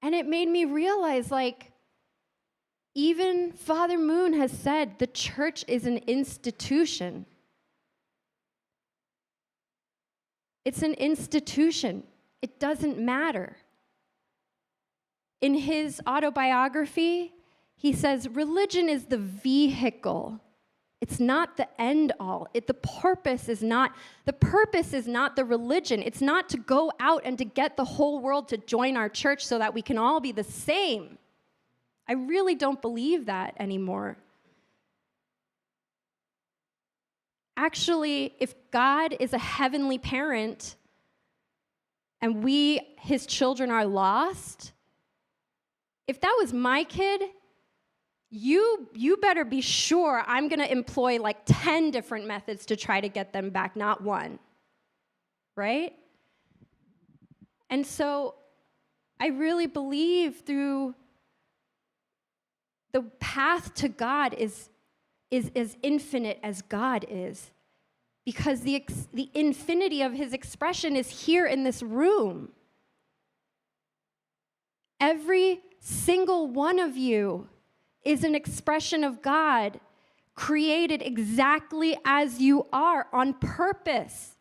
And it made me realize, like, even Father Moon has said the church is an institution. It's an institution. It doesn't matter. In his autobiography, he says, religion is the vehicle. It's not the end all. The purpose is not the religion. It's not to go out and to get the whole world to join our church so that we can all be the same. I really don't believe that anymore. Actually, if God is a heavenly parent and we, his children, are lost, if that was my kid, you better be sure I'm going to employ like 10 different methods to try to get them back, not one. Right? And so I really believe through the path to God is as infinite as God is, because the infinity of his expression is here in this room. Every single one of you is an expression of God, created exactly as you are on purpose.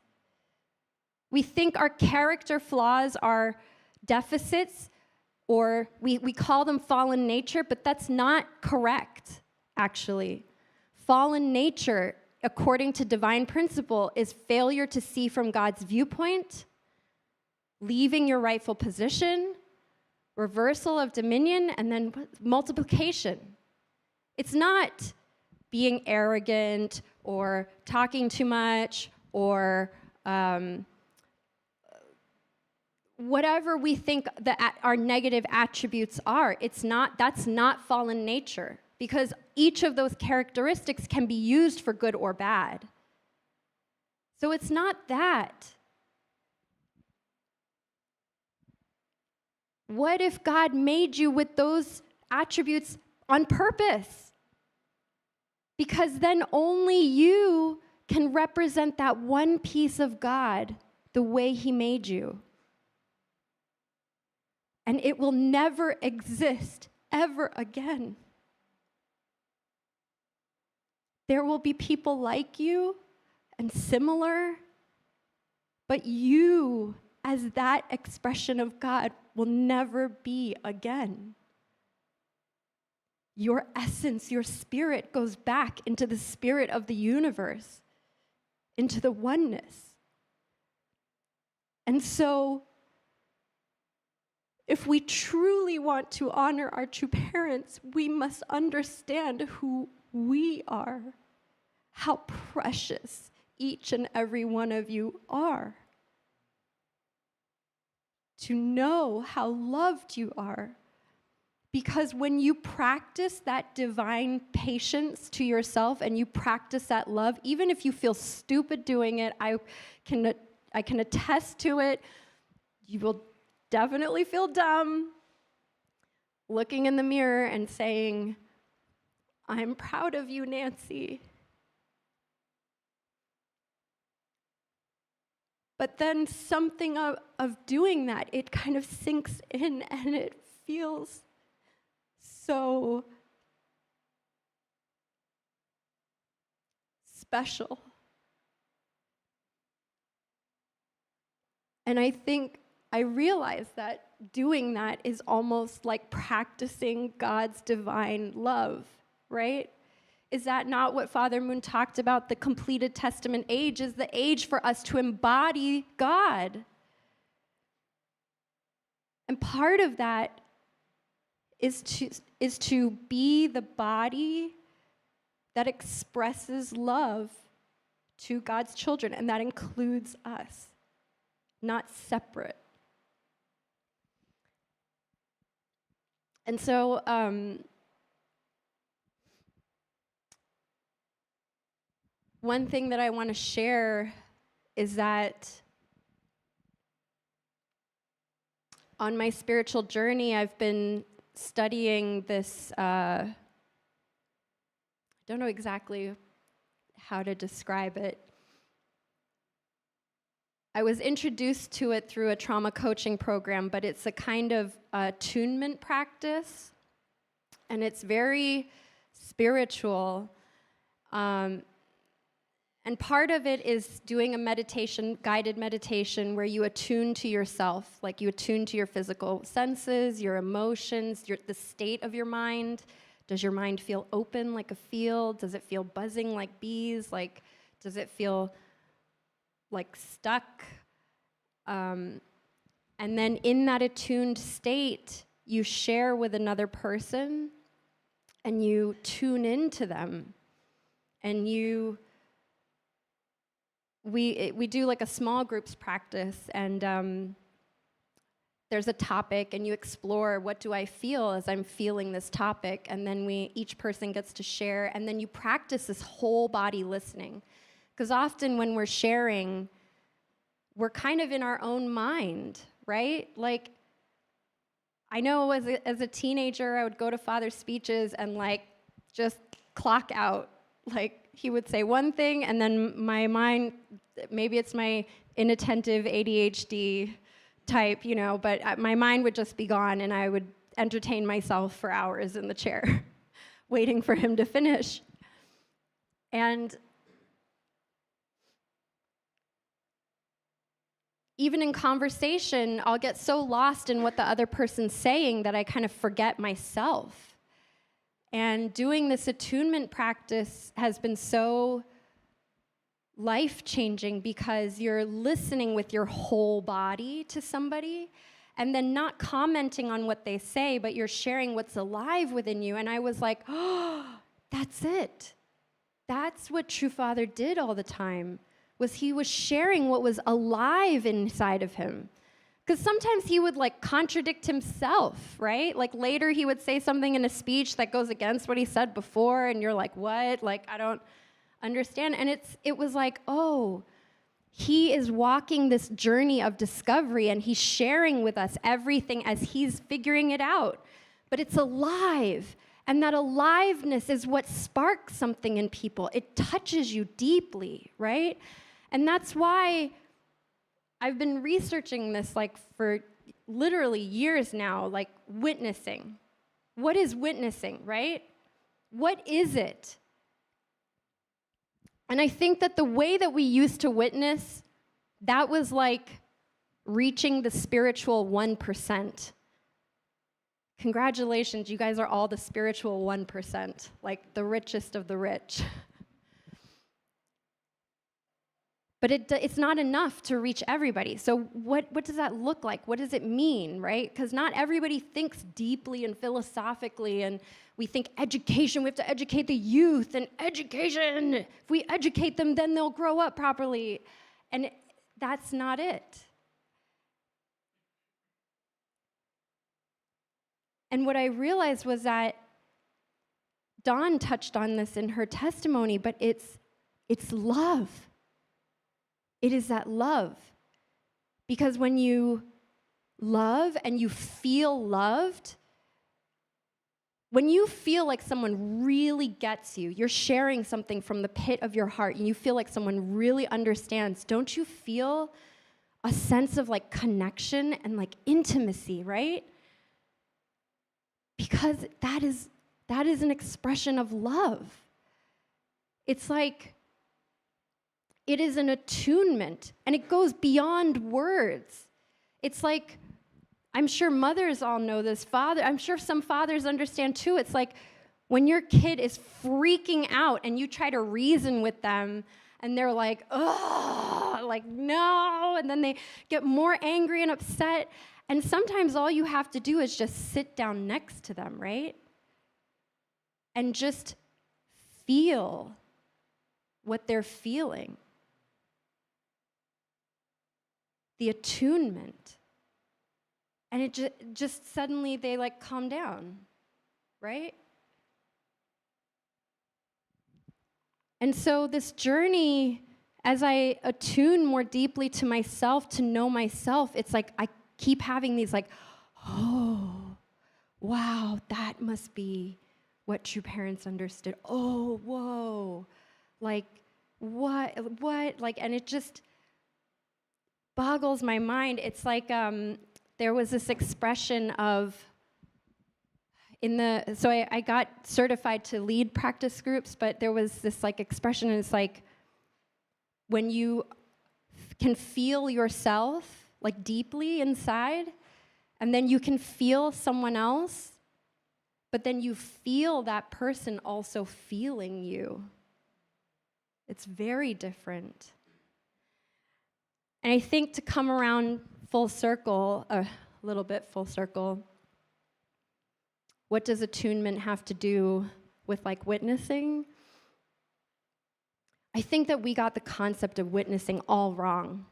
We think our character flaws are deficits, or we call them fallen nature, but that's not correct, actually. Fallen nature, according to divine principle, is failure to see from God's viewpoint, leaving your rightful position, reversal of dominion, and then multiplication. It's not being arrogant or talking too much or whatever we think that our negative attributes are. That's not fallen nature, because each of those characteristics can be used for good or bad. So it's not that. What if God made you with those attributes on purpose? Because then only you can represent that one piece of God the way he made you. And it will never exist ever again. There will be people like you, and similar, but you, as that expression of God, will never be again. Your essence, your spirit goes back into the spirit of the universe, into the oneness. And so, if we truly want to honor our true parents, we must understand who we are, how precious each and every one of you are. To know how loved you are. Because when you practice that divine patience to yourself and you practice that love, even if you feel stupid doing it, I can attest to it. You will definitely feel dumb looking in the mirror and saying, I'm proud of you, Nancy. But then something of doing that, it kind of sinks in and it feels so special. And I think I realize that doing that is almost like practicing God's divine love, right? Is that not what Father Moon talked about? The completed testament age is the age for us to embody God. And part of that is to be the body that expresses love to God's children, and that includes us, not separate. And so, one thing that I want to share is that on my spiritual journey, I've been studying this, I don't know exactly how to describe it. I was introduced to it through a trauma coaching program, but it's a kind of attunement practice, and it's very spiritual. And part of it is doing a meditation, guided meditation, where you attune to yourself, like you attune to your physical senses, your emotions, the state of your mind. Does your mind feel open like a field? Does it feel buzzing like bees? Like, does it feel like stuck? And then in that attuned state, you share with another person, and you tune into them, and we do like a small groups practice, and there's a topic, and you explore, what do I feel as I'm feeling this topic? And then each person gets to share, and then you practice this whole body listening. Because often when we're sharing, we're kind of in our own mind, right? Like, I know as a teenager, I would go to Father's speeches and like just clock out. Like, he would say one thing, and then my mind, maybe it's my inattentive ADHD type, but my mind would just be gone, and I would entertain myself for hours in the chair, waiting for him to finish. And even in conversation, I'll get so lost in what the other person's saying that I kind of forget myself. And doing this attunement practice has been so life-changing, because you're listening with your whole body to somebody, and then not commenting on what they say, but you're sharing what's alive within you. And I was like, oh, that's it. That's what True Father did all the time, was he was sharing what was alive inside of him. Because sometimes he would like contradict himself, right? Like later he would say something in a speech that goes against what he said before, and you're like, what? Like, I don't understand. And it was like, oh, he is walking this journey of discovery, and he's sharing with us everything as he's figuring it out. But it's alive, and that aliveness is what sparks something in people. It touches you deeply, right? And that's why I've been researching this like for literally years now, like witnessing. What is witnessing, right? What is it? And I think that the way that we used to witness, that was like reaching the spiritual 1%. Congratulations, you guys are all the spiritual 1%, like the richest of the rich. But it's not enough to reach everybody. So what does that look like? What does it mean, right? Because not everybody thinks deeply and philosophically, and we think education, we have to educate the youth, and education, if we educate them, then they'll grow up properly. And that's not it. And what I realized was that Dawn touched on this in her testimony, but it's love. It is that love. Because when you love and you feel loved, when you feel like someone really gets you, you're sharing something from the pit of your heart, and you feel like someone really understands, don't you feel a sense of like connection and like intimacy, right? Because that is an expression of love. It's like, it is an attunement, and it goes beyond words. It's like, I'm sure mothers all know this, I'm sure some fathers understand too. It's like when your kid is freaking out and you try to reason with them, and they're like, oh, like, no, and then they get more angry and upset. And sometimes all you have to do is just sit down next to them, right? And just feel what they're feeling. The attunement. And it just suddenly they like calm down, right? And so this journey, as I attune more deeply to myself, to know myself, it's like I keep having these like, oh, wow, that must be what true parents understood. Oh, whoa, like, what, like, and it just boggles my mind. It's like there was this expression of, so I got certified to lead practice groups, but there was this like expression, and it's like when you can feel yourself like deeply inside, and then you can feel someone else, but then you feel that person also feeling you. It's very different. And I think to come around full circle, a little bit full circle, what does attunement have to do with like witnessing? I think that we got the concept of witnessing all wrong.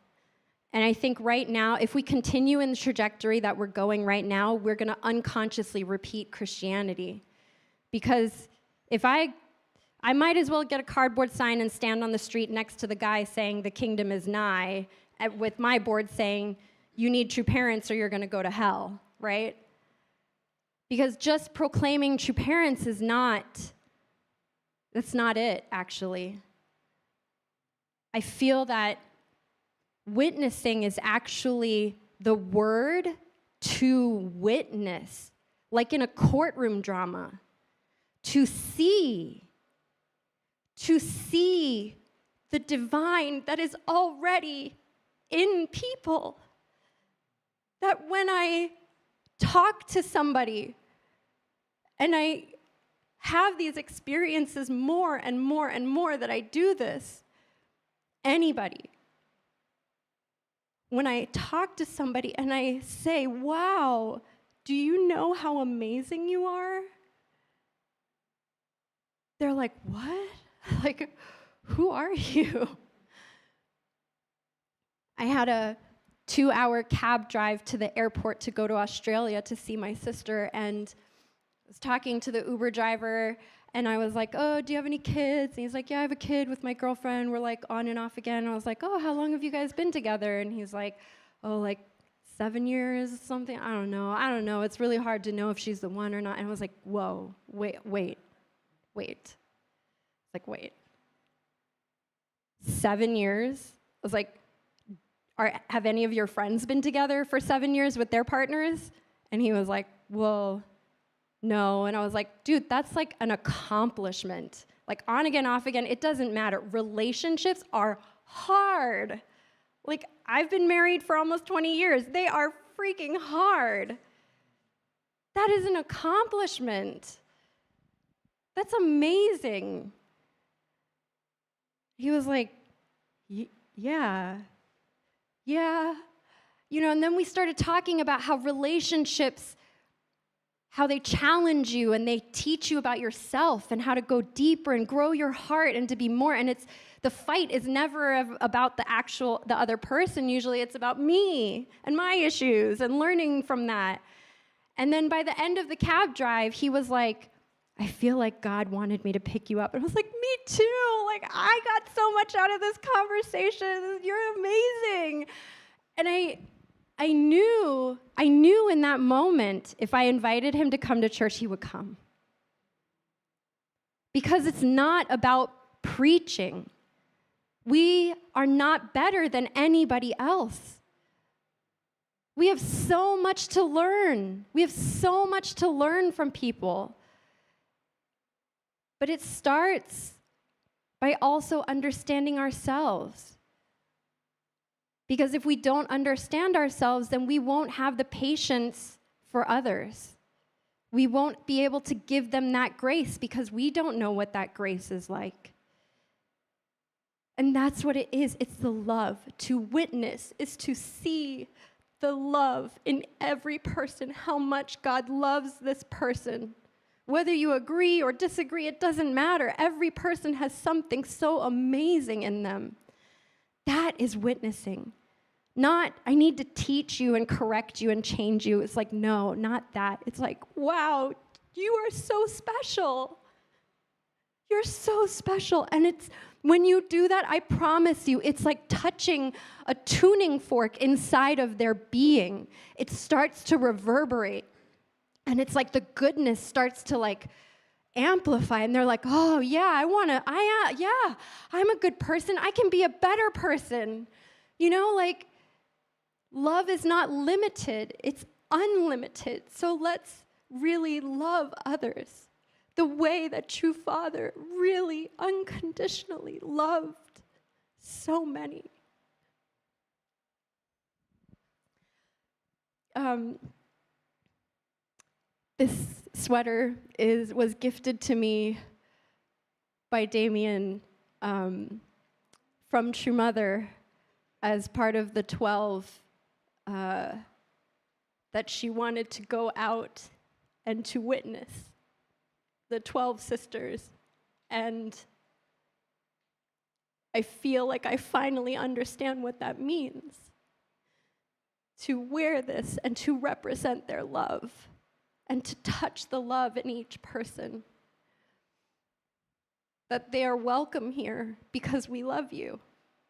And I think right now, if we continue in the trajectory that we're going right now, we're going to unconsciously repeat Christianity. Because if I might as well get a cardboard sign and stand on the street next to the guy saying the kingdom is nigh, with my board saying, you need true parents or you're going to go to hell, right? Because just proclaiming true parents that's not it, actually. I feel that witnessing is actually the word to witness, like in a courtroom drama, to see the divine that is already in people. That when I talk to somebody and I have these experiences more and more and more that I do this, anybody, when I talk to somebody and I say, wow, do you know how amazing you are? They're like, what? Like, who are you? I had a 2-hour cab drive to the airport to go to Australia to see my sister, and I was talking to the Uber driver, and I was like, oh, do you have any kids? And he's like, yeah, I have a kid with my girlfriend. We're like on and off again. And I was like, oh, how long have you guys been together? And he's like, oh, like 7 years, something. I don't know. It's really hard to know if she's the one or not. And I was like, whoa, wait. It's like, wait. 7 years? I was like, have any of your friends been together for 7 years with their partners? And he was like, well, no. And I was like, dude, that's like an accomplishment. Like on again, off again, it doesn't matter. Relationships are hard. Like I've been married for almost 20 years. They are freaking hard. That is an accomplishment. That's amazing. He was like, yeah. And then we started talking about how relationships, how they challenge you and they teach you about yourself and how to go deeper and grow your heart and to be more. And the fight is never about the other person. Usually it's about me and my issues and learning from that. And then by the end of the cab drive, he was like, I feel like God wanted me to pick you up. And I was like, me too. Like, I got so much out of this conversation. You're amazing. And I knew in that moment, if I invited him to come to church, he would come. Because it's not about preaching. We are not better than anybody else. We have so much to learn. We have so much to learn from people. But it starts by also understanding ourselves. Because if we don't understand ourselves, then we won't have the patience for others. We won't be able to give them that grace because we don't know what that grace is like. And that's what it is. It's the love. To witness is to see the love in every person, how much God loves this person. Whether you agree or disagree, it doesn't matter. Every person has something so amazing in them. That is witnessing. Not, I need to teach you and correct you and change you. It's like, no, not that. It's like, wow, you are so special. You're so special. And it's when you do that, I promise you, it's like touching a tuning fork inside of their being. It starts to reverberate. And it's like the goodness starts to like amplify. And they're like, oh, yeah, I'm a good person. I can be a better person. Like love is not limited. It's unlimited. So let's really love others the way that true Father really unconditionally loved so many. This sweater was gifted to me by Damien from True Mother as part of the 12 that she wanted to go out and to witness the 12 sisters. And I feel like I finally understand what that means, to wear this and to represent their love and to touch the love in each person. That they are welcome here because we love you.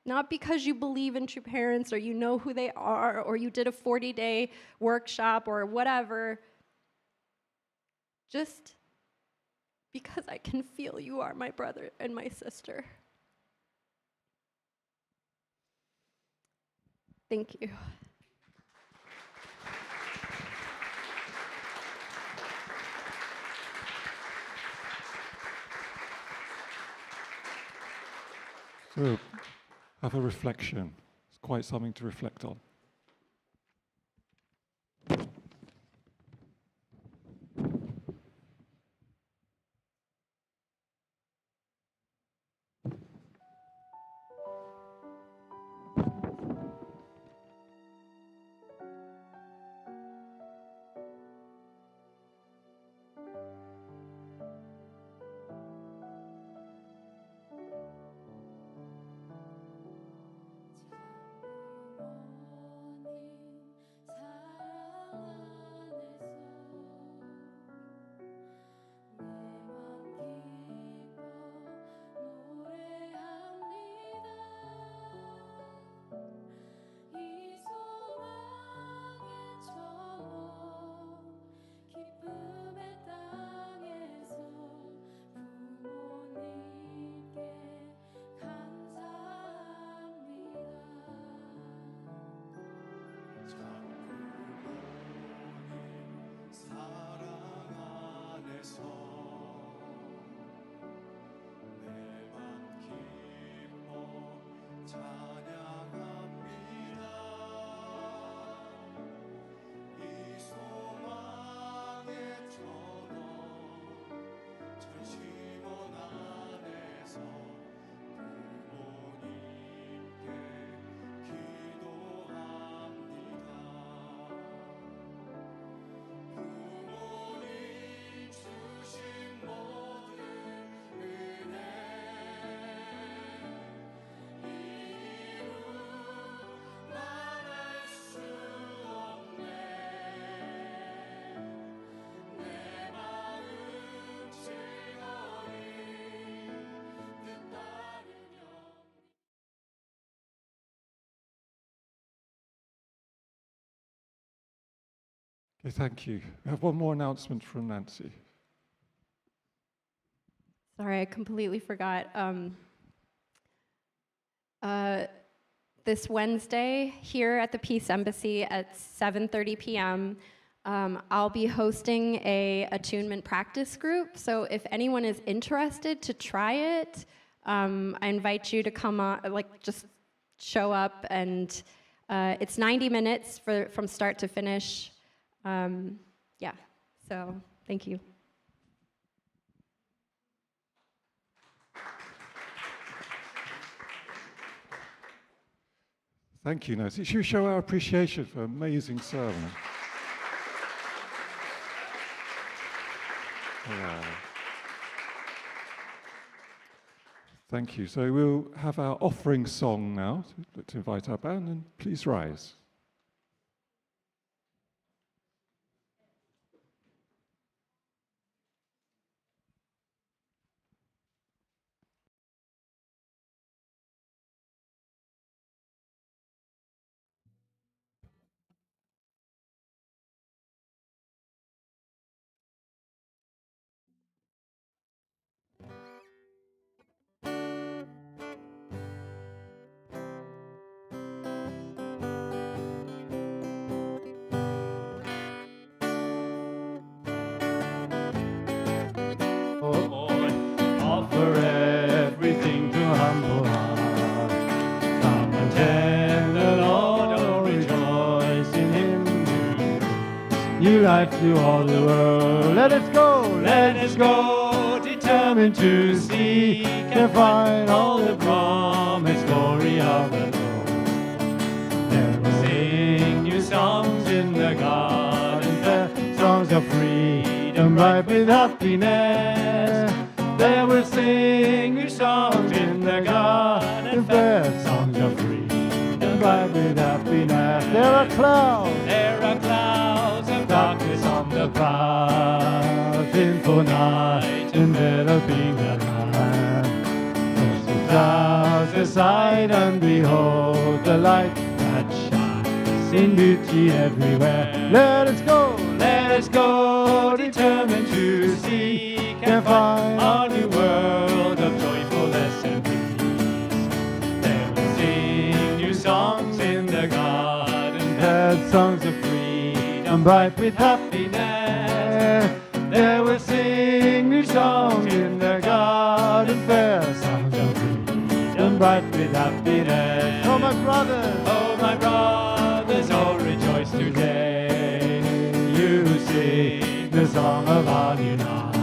Not because you believe in true parents or you know who they are or you did a 40-day workshop or whatever. Just because I can feel you are my brother and my sister. Thank you. So, have a reflection. It's quite something to reflect on. Okay, thank you. We have one more announcement from Nancy. Sorry, I completely forgot. This Wednesday here at the Peace Embassy at 7:30 p.m., I'll be hosting a attunement practice group. So if anyone is interested to try it, I invite you to come on, just show up, and it's 90 minutes from start to finish. Yeah, so thank you. Thank you, Nancy. Should we show our appreciation for an amazing sermon? Yeah. Thank you. So we'll have our offering song now. Let's invite our band, and please rise. Offer everything to humble heart. Come attend the Lord, oh rejoice in Him. New life to all the world. Let us go, determined to seek and find all the promised glory of the Lord. Then we'll sing new songs in the garden, the songs of freedom, bright with happiness. There we'll sing new songs in the garden, fair songs of freedom, bright with happiness. There are clouds of darkness on the path, sinful night enveloping the land. Push the clouds aside and behold the light that shines in beauty everywhere. Let us go, determined to seek and find a new world of joyfulness and peace. There we'll sing new songs in the garden, glad songs of freedom, bright with happiness. There we'll sing new songs in the garden, fair songs of freedom, bright with happiness. Oh my brothers, oh rejoice today. You sing the song of our new life.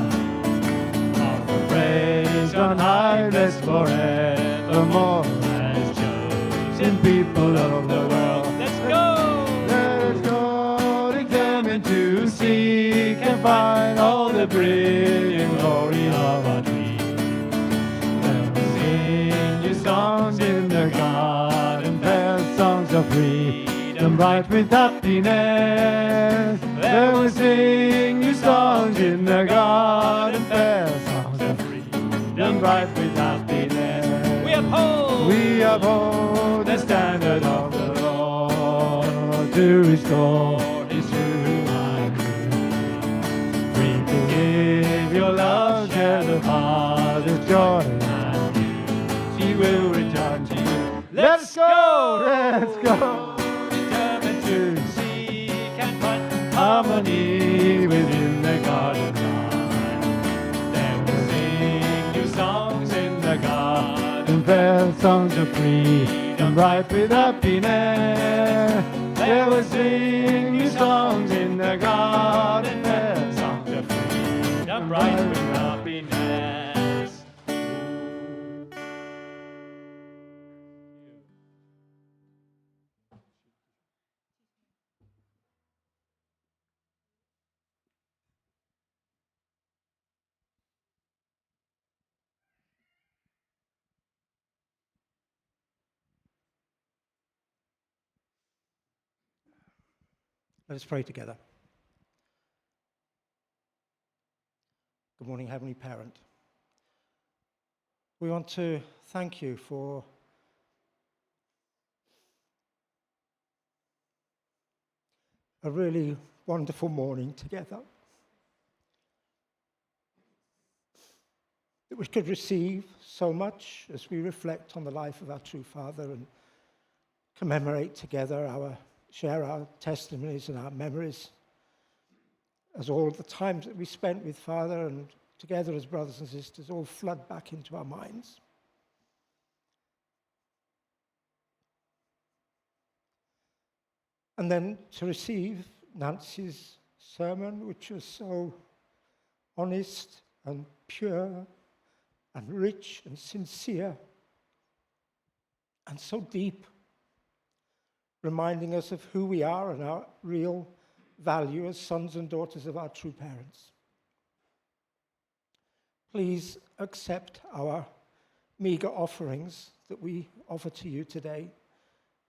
Offer praise on high, blessed forevermore, as chosen people of the world. Let us go, determined to seek and find all the brilliant glory of our dreams. Let us sing new songs in the garden, fair songs of freedom, bright with happiness. Let us sing new songs in the garden, fair songs of freedom, bright with happiness. We uphold the standard of the Lord, to restore His true life. Free to give your love, share the Father's joy, and He will return to you. Let's go, determined to seek and find harmony within the garden line. Then we'll sing new songs in the garden, fair songs of freedom, bright with happiness. There we'll sing new songs in the garden, fair songs of freedom, bright with happiness. Let us pray together. Good morning, Heavenly Parent. We want to thank you for a really wonderful morning together. That we could receive so much as we reflect on the life of our true Father and commemorate together, share our testimonies and our memories, as all the times that we spent with Father and together as brothers and sisters all flood back into our minds. And then to receive Nancy's sermon, which was so honest and pure and rich and sincere and so deep, reminding us of who we are and our real value as sons and daughters of our true parents. Please accept our meager offerings that we offer to you today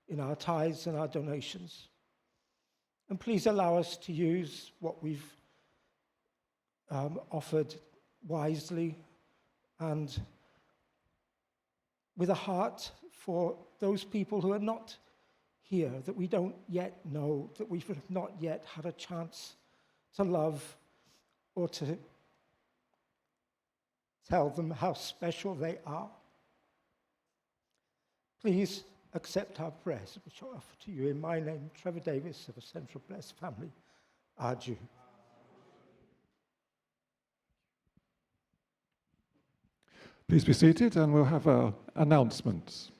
in our tithes and our donations. And please allow us to use what we've offered wisely and with a heart for those people who are not here, that we don't yet know, that we've not yet had a chance to love or to tell them how special they are. Please accept our prayers, which I offer to you in my name, Trevor Davis of the Central Blessed Family, our Jew. Please be seated, and we'll have our announcements.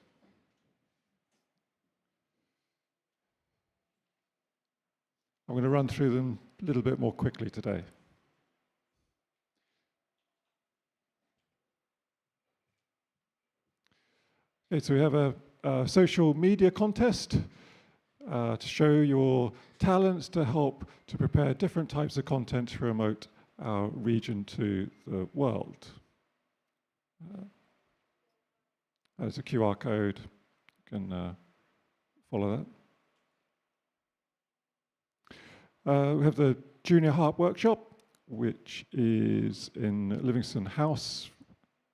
I'm going to run through them a little bit more quickly today. Okay, so we have a social media contest to show your talents to help to prepare different types of content to promote our region to the world. There's a QR code. You can follow that. We have the Junior Harp Workshop, which is in Livingston House,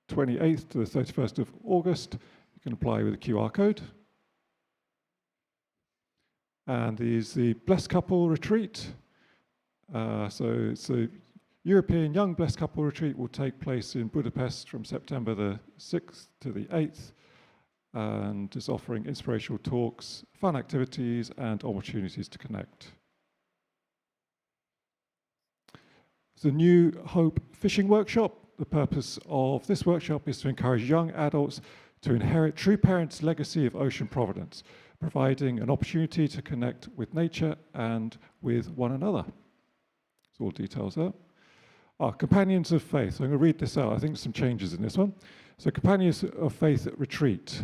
28th to the 31st of August. You can apply with a QR code. And there's the Blessed Couple Retreat. So it's a European Young Blessed Couple Retreat will take place in Budapest from September the 6th to the 8th, and is offering inspirational talks, fun activities, and opportunities to connect. The New Hope Fishing Workshop. The purpose of this workshop is to encourage young adults to inherit true parents' legacy of ocean providence, providing an opportunity to connect with nature and with one another. There's all details there. Companions of Faith. I'm going to read this out. I think some changes in this one. So Companions of Faith Retreat.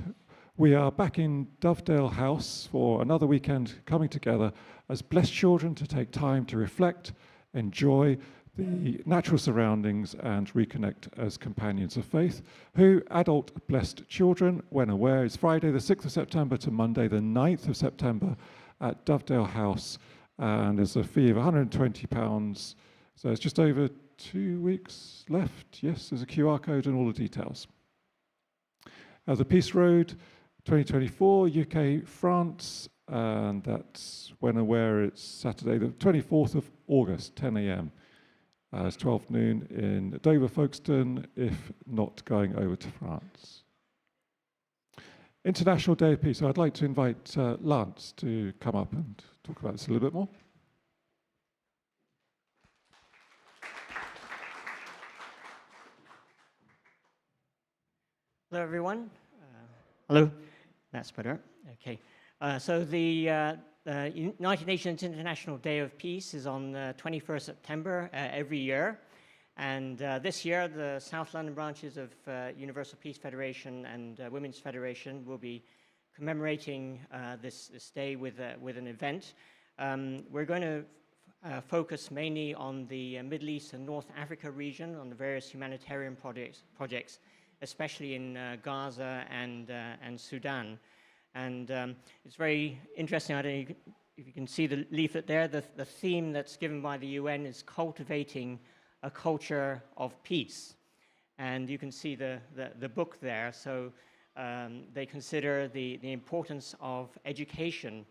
We are back in Dovedale House for another weekend, coming together as blessed children to take time to reflect, enjoy the natural surroundings, and reconnect as companions of faith. Who adult blessed children, when aware, is Friday the 6th of September to Monday the 9th of September at Dovedale House, and there's a fee of £120. So it's just over 2 weeks left. Yes, there's a QR code and all the details. The Peace Road 2024, UK, France, and that's when aware, it's Saturday the 24th of August, 10 a.m. It's 12 noon in Dover, Folkestone, if not going over to France. International Day of Peace. So I'd like to invite Lance to come up and talk about this a little bit more. Hello, everyone. Hello. That's better. Okay. So the United Nations International Day of Peace is on 21st September every year. And this year, the South London branches of Universal Peace Federation and Women's Federation will be commemorating this day with an event. We're going to focus mainly on the Middle East and North Africa region, on the various humanitarian projects, especially in Gaza and Sudan. And it's very interesting. I don't know if you can see the leaflet there. The theme that's given by the UN is cultivating a culture of peace. And you can see the book there. So they consider the importance of education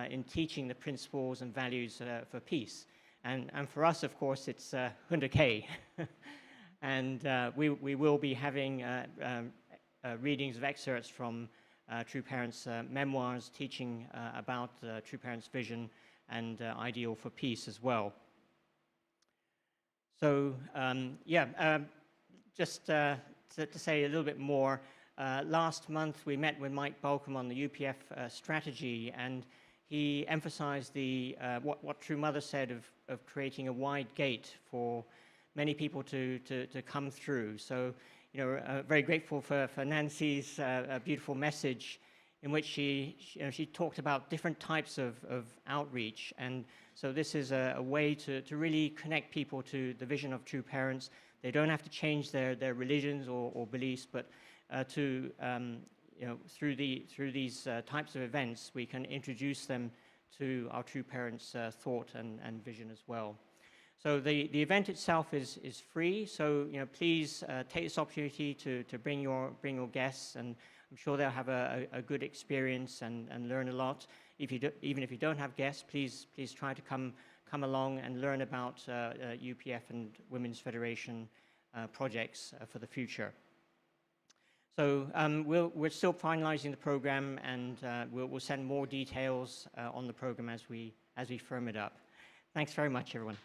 in teaching the principles and values for peace. And for us, of course, it's 100K. And we will be having readings of excerpts from True Parents' memoirs, teaching about True Parents' vision and ideal for peace as well. So, just to say a little bit more, last month we met with Mike Balcom on the UPF strategy, and he emphasized what True Mother said of creating a wide gate for many people to come through. So, very grateful for Nancy's beautiful message, in which she talked about different types of outreach. And so this is a way to really connect people to the vision of True Parents. They don't have to change their religions or beliefs, but through these types of events, we can introduce them to our True Parents' thought and vision as well. So the event itself is free. So please take this opportunity to bring your guests, and I'm sure they'll have a good experience and learn a lot. Even if you don't have guests, please try to come along and learn about UPF and Women's Federation projects for the future. So we're still finalizing the program, and we'll send more details on the program as we firm it up. Thanks very much, everyone.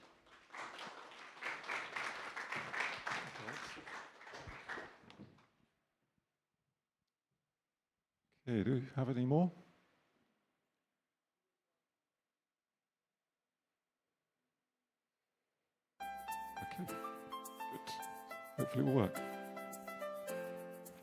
Okay, do we have any more? Okay, good. Hopefully it will work.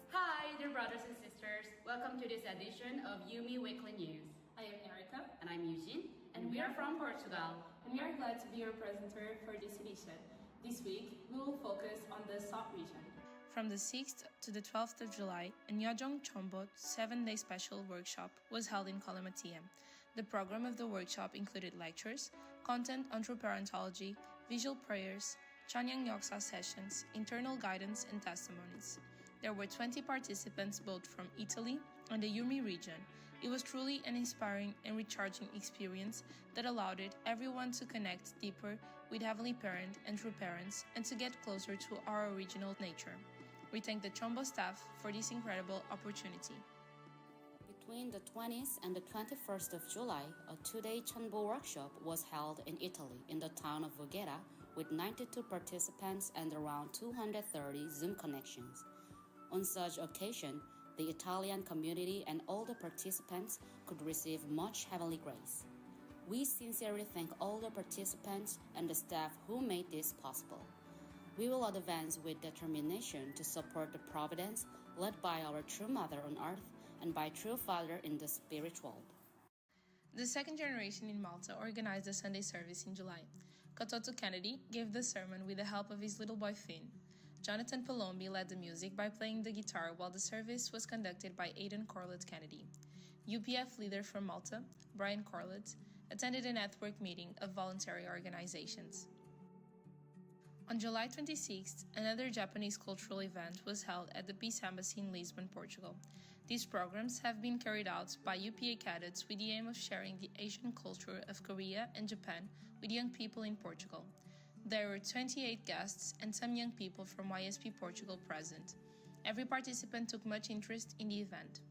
Hi, dear brothers and sisters. Welcome to this edition of Yumi Weekly News. I am Erica. And I'm Eugene. And we are from Portugal. And we are glad to be your presenter for this edition. This week, we will focus on the South region. From the 6th to the 12th of July, a Nyojong Chombo 7-day special workshop was held in Kolamatia. The program of the workshop included lectures, content on true parentology, visual prayers, Chanyang Yoksa sessions, internal guidance, and testimonies. There were 20 participants both from Italy and the Yumi region. It was truly an inspiring and recharging experience that allowed everyone to connect deeper with Heavenly Parent and True Parents and to get closer to our original nature. We thank the Chombo staff for this incredible opportunity. Between the 20th and the 21st of July, a 2-day Chombo workshop was held in Italy in the town of Voghera with 92 participants and around 230 Zoom connections. On such occasion, the Italian community and all the participants could receive much heavenly grace. We sincerely thank all the participants and the staff who made this possible. We will advance with determination to support the providence led by our True Mother on earth and by True Father in the spirit world. The second generation in Malta organized a Sunday service in July. Katoto Kennedy gave the sermon with the help of his little boy Finn. Jonathan Palombi led the music by playing the guitar, while the service was conducted by Aidan Corlett Kennedy. UPF leader from Malta, Brian Corlett, attended a network meeting of voluntary organizations. On July 26th, another Japanese cultural event was held at the Peace Embassy in Lisbon, Portugal. These programs have been carried out by UPA cadets with the aim of sharing the Asian culture of Korea and Japan with young people in Portugal. There were 28 guests and some young people from YSP Portugal present. Every participant took much interest in the event.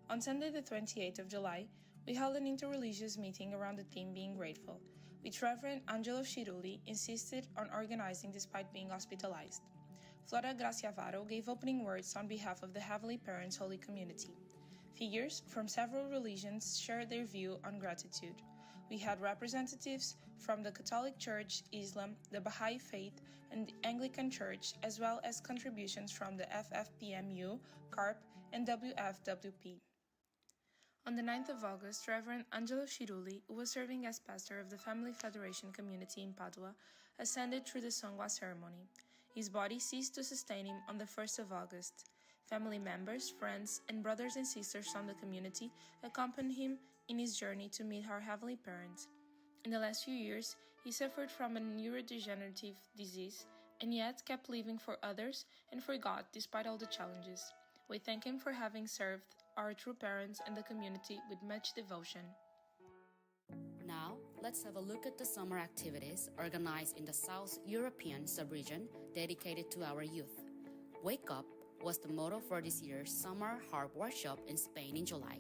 On Sunday the 28th of July, we held an interreligious meeting around the theme Being Grateful, which Reverend Angelo Shiruli insisted on organizing despite being hospitalized. Flora Graciavaro gave opening words on behalf of the Heavenly Parents Holy Community. Figures from several religions shared their view on gratitude. We had representatives from the Catholic Church, Islam, the Baha'i Faith, and the Anglican Church, as well as contributions from the FFPMU, CARP, and WFWP. On the 9th of August, Reverend Angelo Shiruli, who was serving as pastor of the Family Federation community in Padua, ascended through the Songwa ceremony. His body ceased to sustain him on the 1st of August. Family members, friends, and brothers and sisters from the community accompanied him in his journey to meet our Heavenly Parent. In the last few years, he suffered from a neurodegenerative disease and yet kept living for others and for God despite all the challenges. We thank him for having served our true parents and the community with much devotion. Now, let's have a look at the summer activities organized in the South European sub-region dedicated to our youth. Wake Up was the motto for this year's Summer Harp Workshop in Spain in July.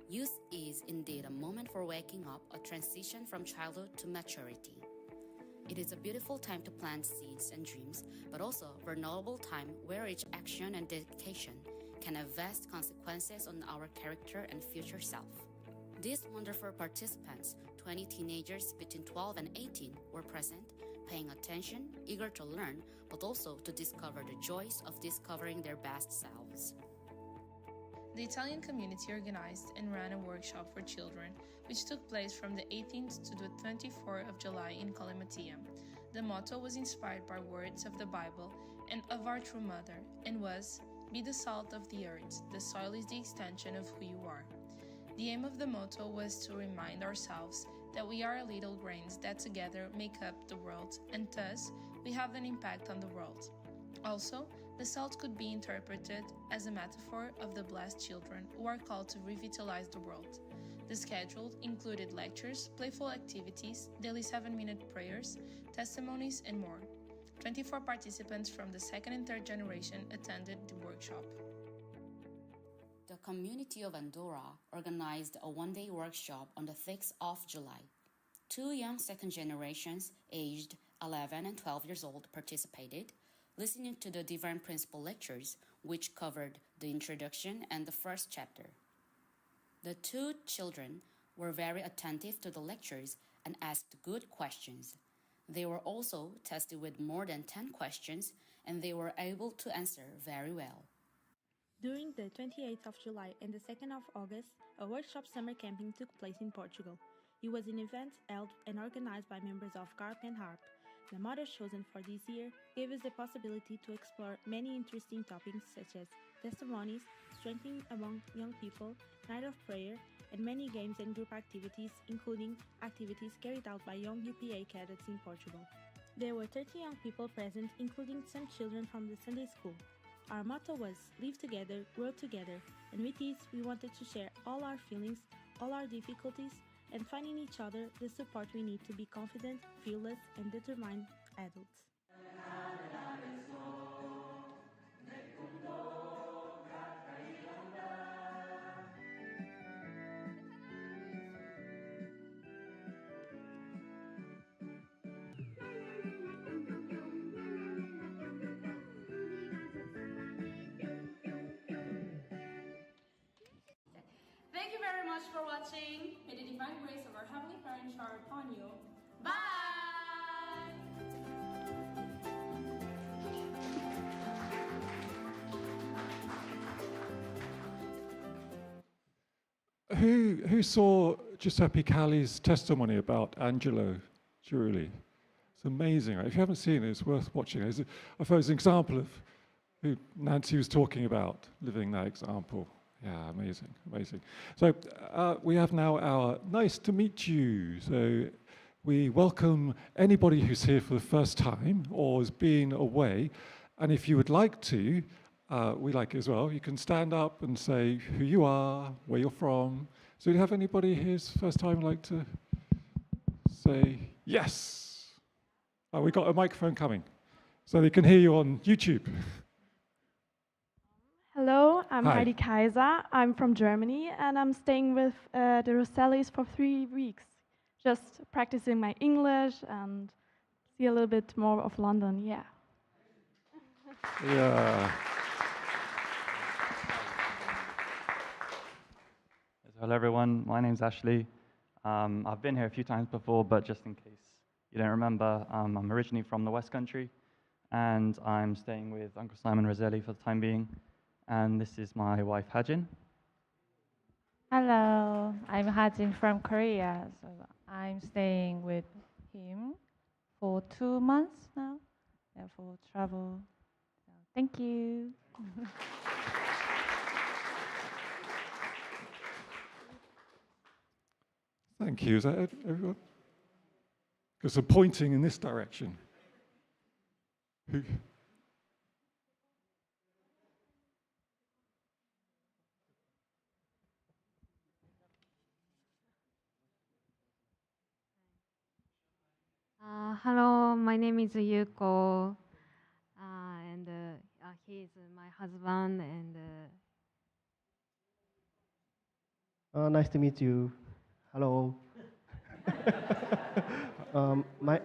Youth is indeed a moment for waking up, a transition from childhood to maturity. It is a beautiful time to plant seeds and dreams, but also a vulnerable time where each action and dedication can have vast consequences on our character and future self. These wonderful participants, 20 teenagers between 12 and 18, were present, paying attention, eager to learn, but also to discover the joys of discovering their best selves. The Italian community organized and ran a workshop for children, which took place from the 18th to the 24th of July in Calimatia. The motto was inspired by words of the Bible and of our true mother, and was, "Be the salt of the earth, the soil is the extension of who you are." The aim of the motto was to remind ourselves that we are little grains that together make up the world, and thus we have an impact on the world. Also, the salt could be interpreted as a metaphor of the blessed children who are called to revitalize the world. The schedule included lectures, playful activities, daily 7-minute prayers, testimonies, and more. 24 participants from the second and third generation attended the workshop. The community of Andorra organized a one-day workshop on the 6th of July. 2 young second generations, aged 11 and 12 years old, participated, listening to the Divine Principle lectures, which covered the introduction and the first chapter. The 2 children were very attentive to the lectures and asked good questions. They were also tested with more than 10 questions, and they were able to answer very well. During the 28th of July and the 2nd of August, a workshop summer camping took place in Portugal. It was an event held and organized by members of Carp and Harp. The motto chosen for this year gave us the possibility to explore many interesting topics such as testimonies, strengthening among young people, night of prayer, and many games and group activities, including activities carried out by young UPA cadets in Portugal. There were 30 young people present, including some children from the Sunday school. Our motto was "Live together, grow together," and with this we wanted to share all our feelings, all our difficulties, and find in each other the support we need to be confident, fearless, and determined adults. Thank you very much for watching. May the divine grace of our Heavenly Parent shower upon you. Bye! Who saw Giuseppe Calli's testimony about Angelo Giurli? It's amazing. If you haven't seen it, it's worth watching. I thought it was an example of who Nancy was talking about, living that example. Yeah, amazing, amazing. So we have now our nice to meet you. So we welcome anybody who's here for the first time or has been away. And if you would like to, we like it as well. You can stand up and say who you are, where you're from. So do you have anybody here's first time like to say yes? Oh, we've got a microphone coming, so they can hear you on YouTube. Hello, I'm Hi. Heidi Kaiser. I'm from Germany, and I'm staying with the Rosellis for 3 weeks, just practicing my English and see a little bit more of London. Yeah. Yeah. Hello everyone, my name's Ashley. I've been here a few times before, but just in case you don't remember, I'm originally from the West Country, and I'm staying with Uncle Simon Roselli for the time being, and this is my wife Hajin. Hello, I'm Hajin from Korea, so I'm staying with him for 2 months now, for travel. So thank you. Thank you. Is that everyone? Because I'm pointing in this direction. Who? Hello, my name is Yuko, and he's my husband. And Nice to meet you. Hello. My,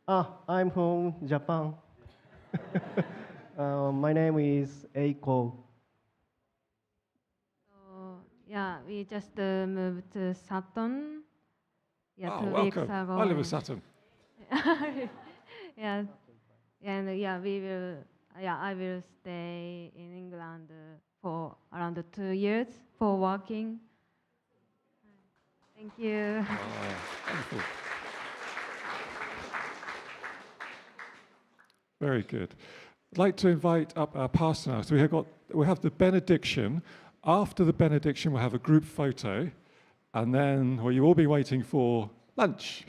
I'm from Japan. My name is Eiko. so, yeah, we just moved to Sutton. Yeah, Oh, 2 weeks welcome. ago. I live in and- Sutton. yeah, and yeah, we will. Yeah, I will stay in England for around 2 years for working. Thank you. Wonderful. Very good. I'd like to invite up our pastor now. So we have the benediction. After the benediction, we'll have a group photo, and then you'll all be waiting for lunch.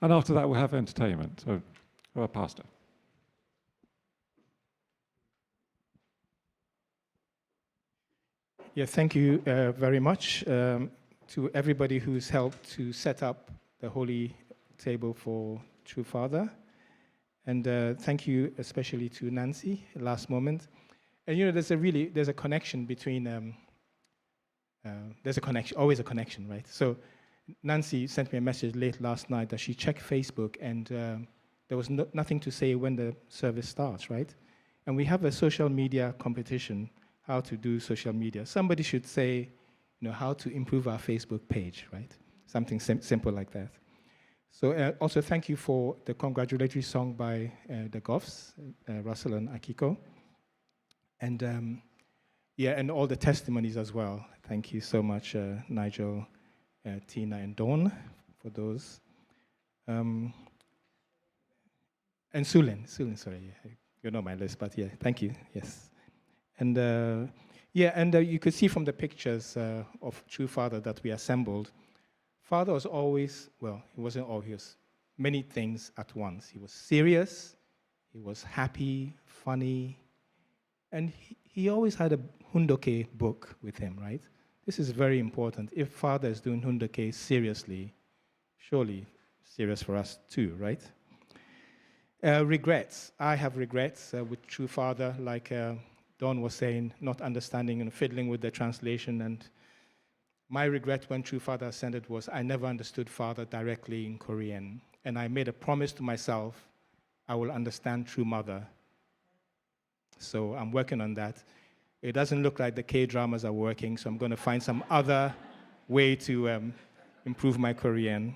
And after that, we'll have entertainment. So, our pastor. Yeah, thank you very much to everybody who's helped to set up the holy table for True Father. And thank you especially to Nancy, last moment. And you know, there's a connection between, there's a connection, always a connection, right? So Nancy sent me a message late last night that she checked Facebook and there was nothing to say when the service starts, right? And we have a social media competition, how to do social media. Somebody should say, you know, how to improve our Facebook page, right? Something simple like that. So also thank you for the congratulatory song by the Goffs, Russell and Akiko. And yeah, and all the testimonies as well. Thank you so much, Nigel, Tina, and Dawn for those. And Sulin, sorry, you know my list, but yeah, thank you, yes. And yeah, and you could see from the pictures of True Father that we assembled, Father was always, well, he wasn't always, many things at once. He was serious, he was happy, funny, and he always had a Hundoke book with him, right? This is very important. If Father is doing Hundoke seriously, surely serious for us too, right? Regrets. I have regrets with True Father, like Don was saying, not understanding and fiddling with the translation. And my regret when True Father ascended was I never understood Father directly in Korean. And I made a promise to myself, I will understand True Mother. So I'm working on that. It doesn't look like the K-dramas are working, so I'm going to find some other way to improve my Korean.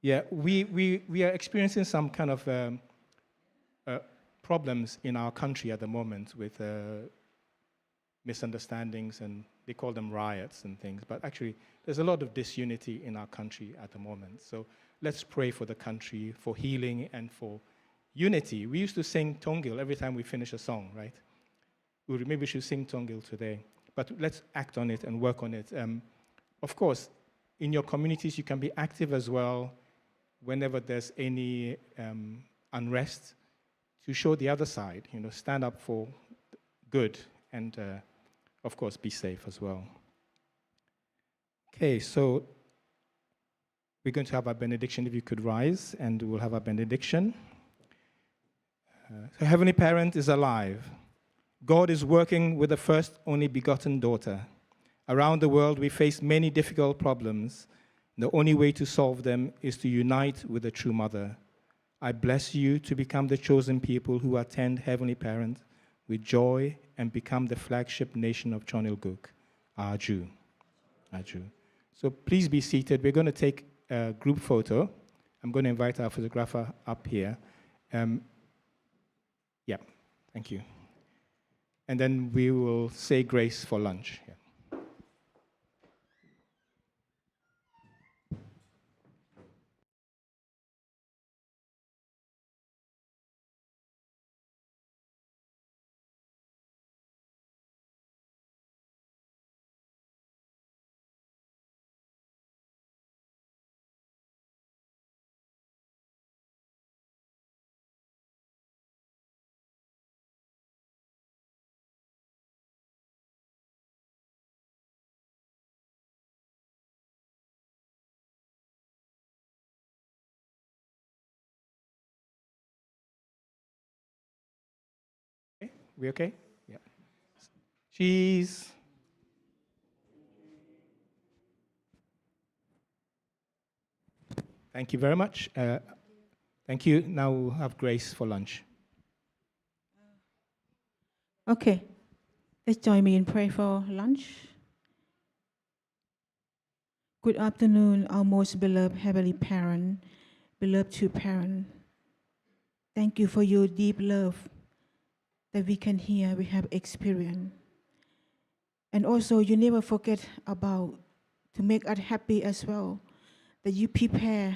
Yeah, we are experiencing some kind of problems in our country at the moment with misunderstandings, and they call them riots and things. But actually, there's a lot of disunity in our country at the moment. So let's pray for the country, for healing and for unity. We used to sing Tongil every time we finish a song, right? Maybe we should sing Tongil today. But let's act on it and work on it. Of course, in your communities, you can be active as well whenever there's any unrest, to show the other side, you know, stand up for good and, of course, be safe as well. Okay, so we're going to have our benediction, if you could rise, and we'll have our benediction. So Heavenly Parent is alive. God is working with the first only begotten daughter. Around the world, we face many difficult problems. The only way to solve them is to unite with the true mother. I bless you to become the chosen people who attend Heavenly Parent with joy and become the flagship nation of Chonilguk, Aju. Aju. So please be seated. We're going to take a group photo. I'm going to invite our photographer up here. Yeah, thank you. And then we will say grace for lunch. Yeah. We okay? Yeah. Cheese. Thank you very much. Thank you. Now we'll have Grace for lunch. Okay, let's join me in prayer for lunch. Good afternoon, our most beloved Heavenly Parent, beloved true parent. Thank you for your deep love that we can hear, we have experienced. And also, you never forget about to make us happy as well, that you prepare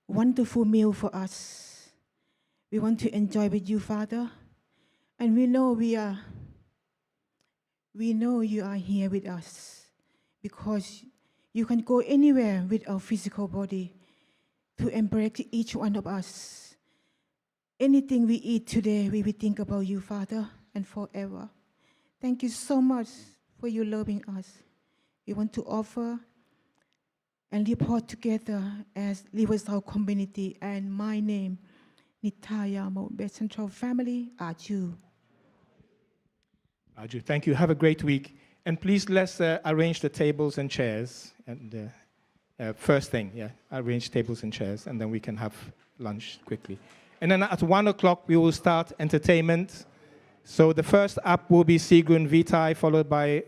wonderful meal for us. We want to enjoy with you, Father. And we know you are here with us because you can go anywhere with our physical body to embrace each one of us. Anything we eat today, we will think about you, Father, and forever. Thank you so much for you loving us. We want to offer and report together as Riverside Community and my name, Nitaya Mount Central Family, Aju. Aju, thank you. Have a great week. And please let's arrange the tables and chairs. And first thing, arrange tables and chairs, and then we can have lunch quickly. And then at 1 o'clock, we will start entertainment. So the first up will be Sigrun Vitai, followed by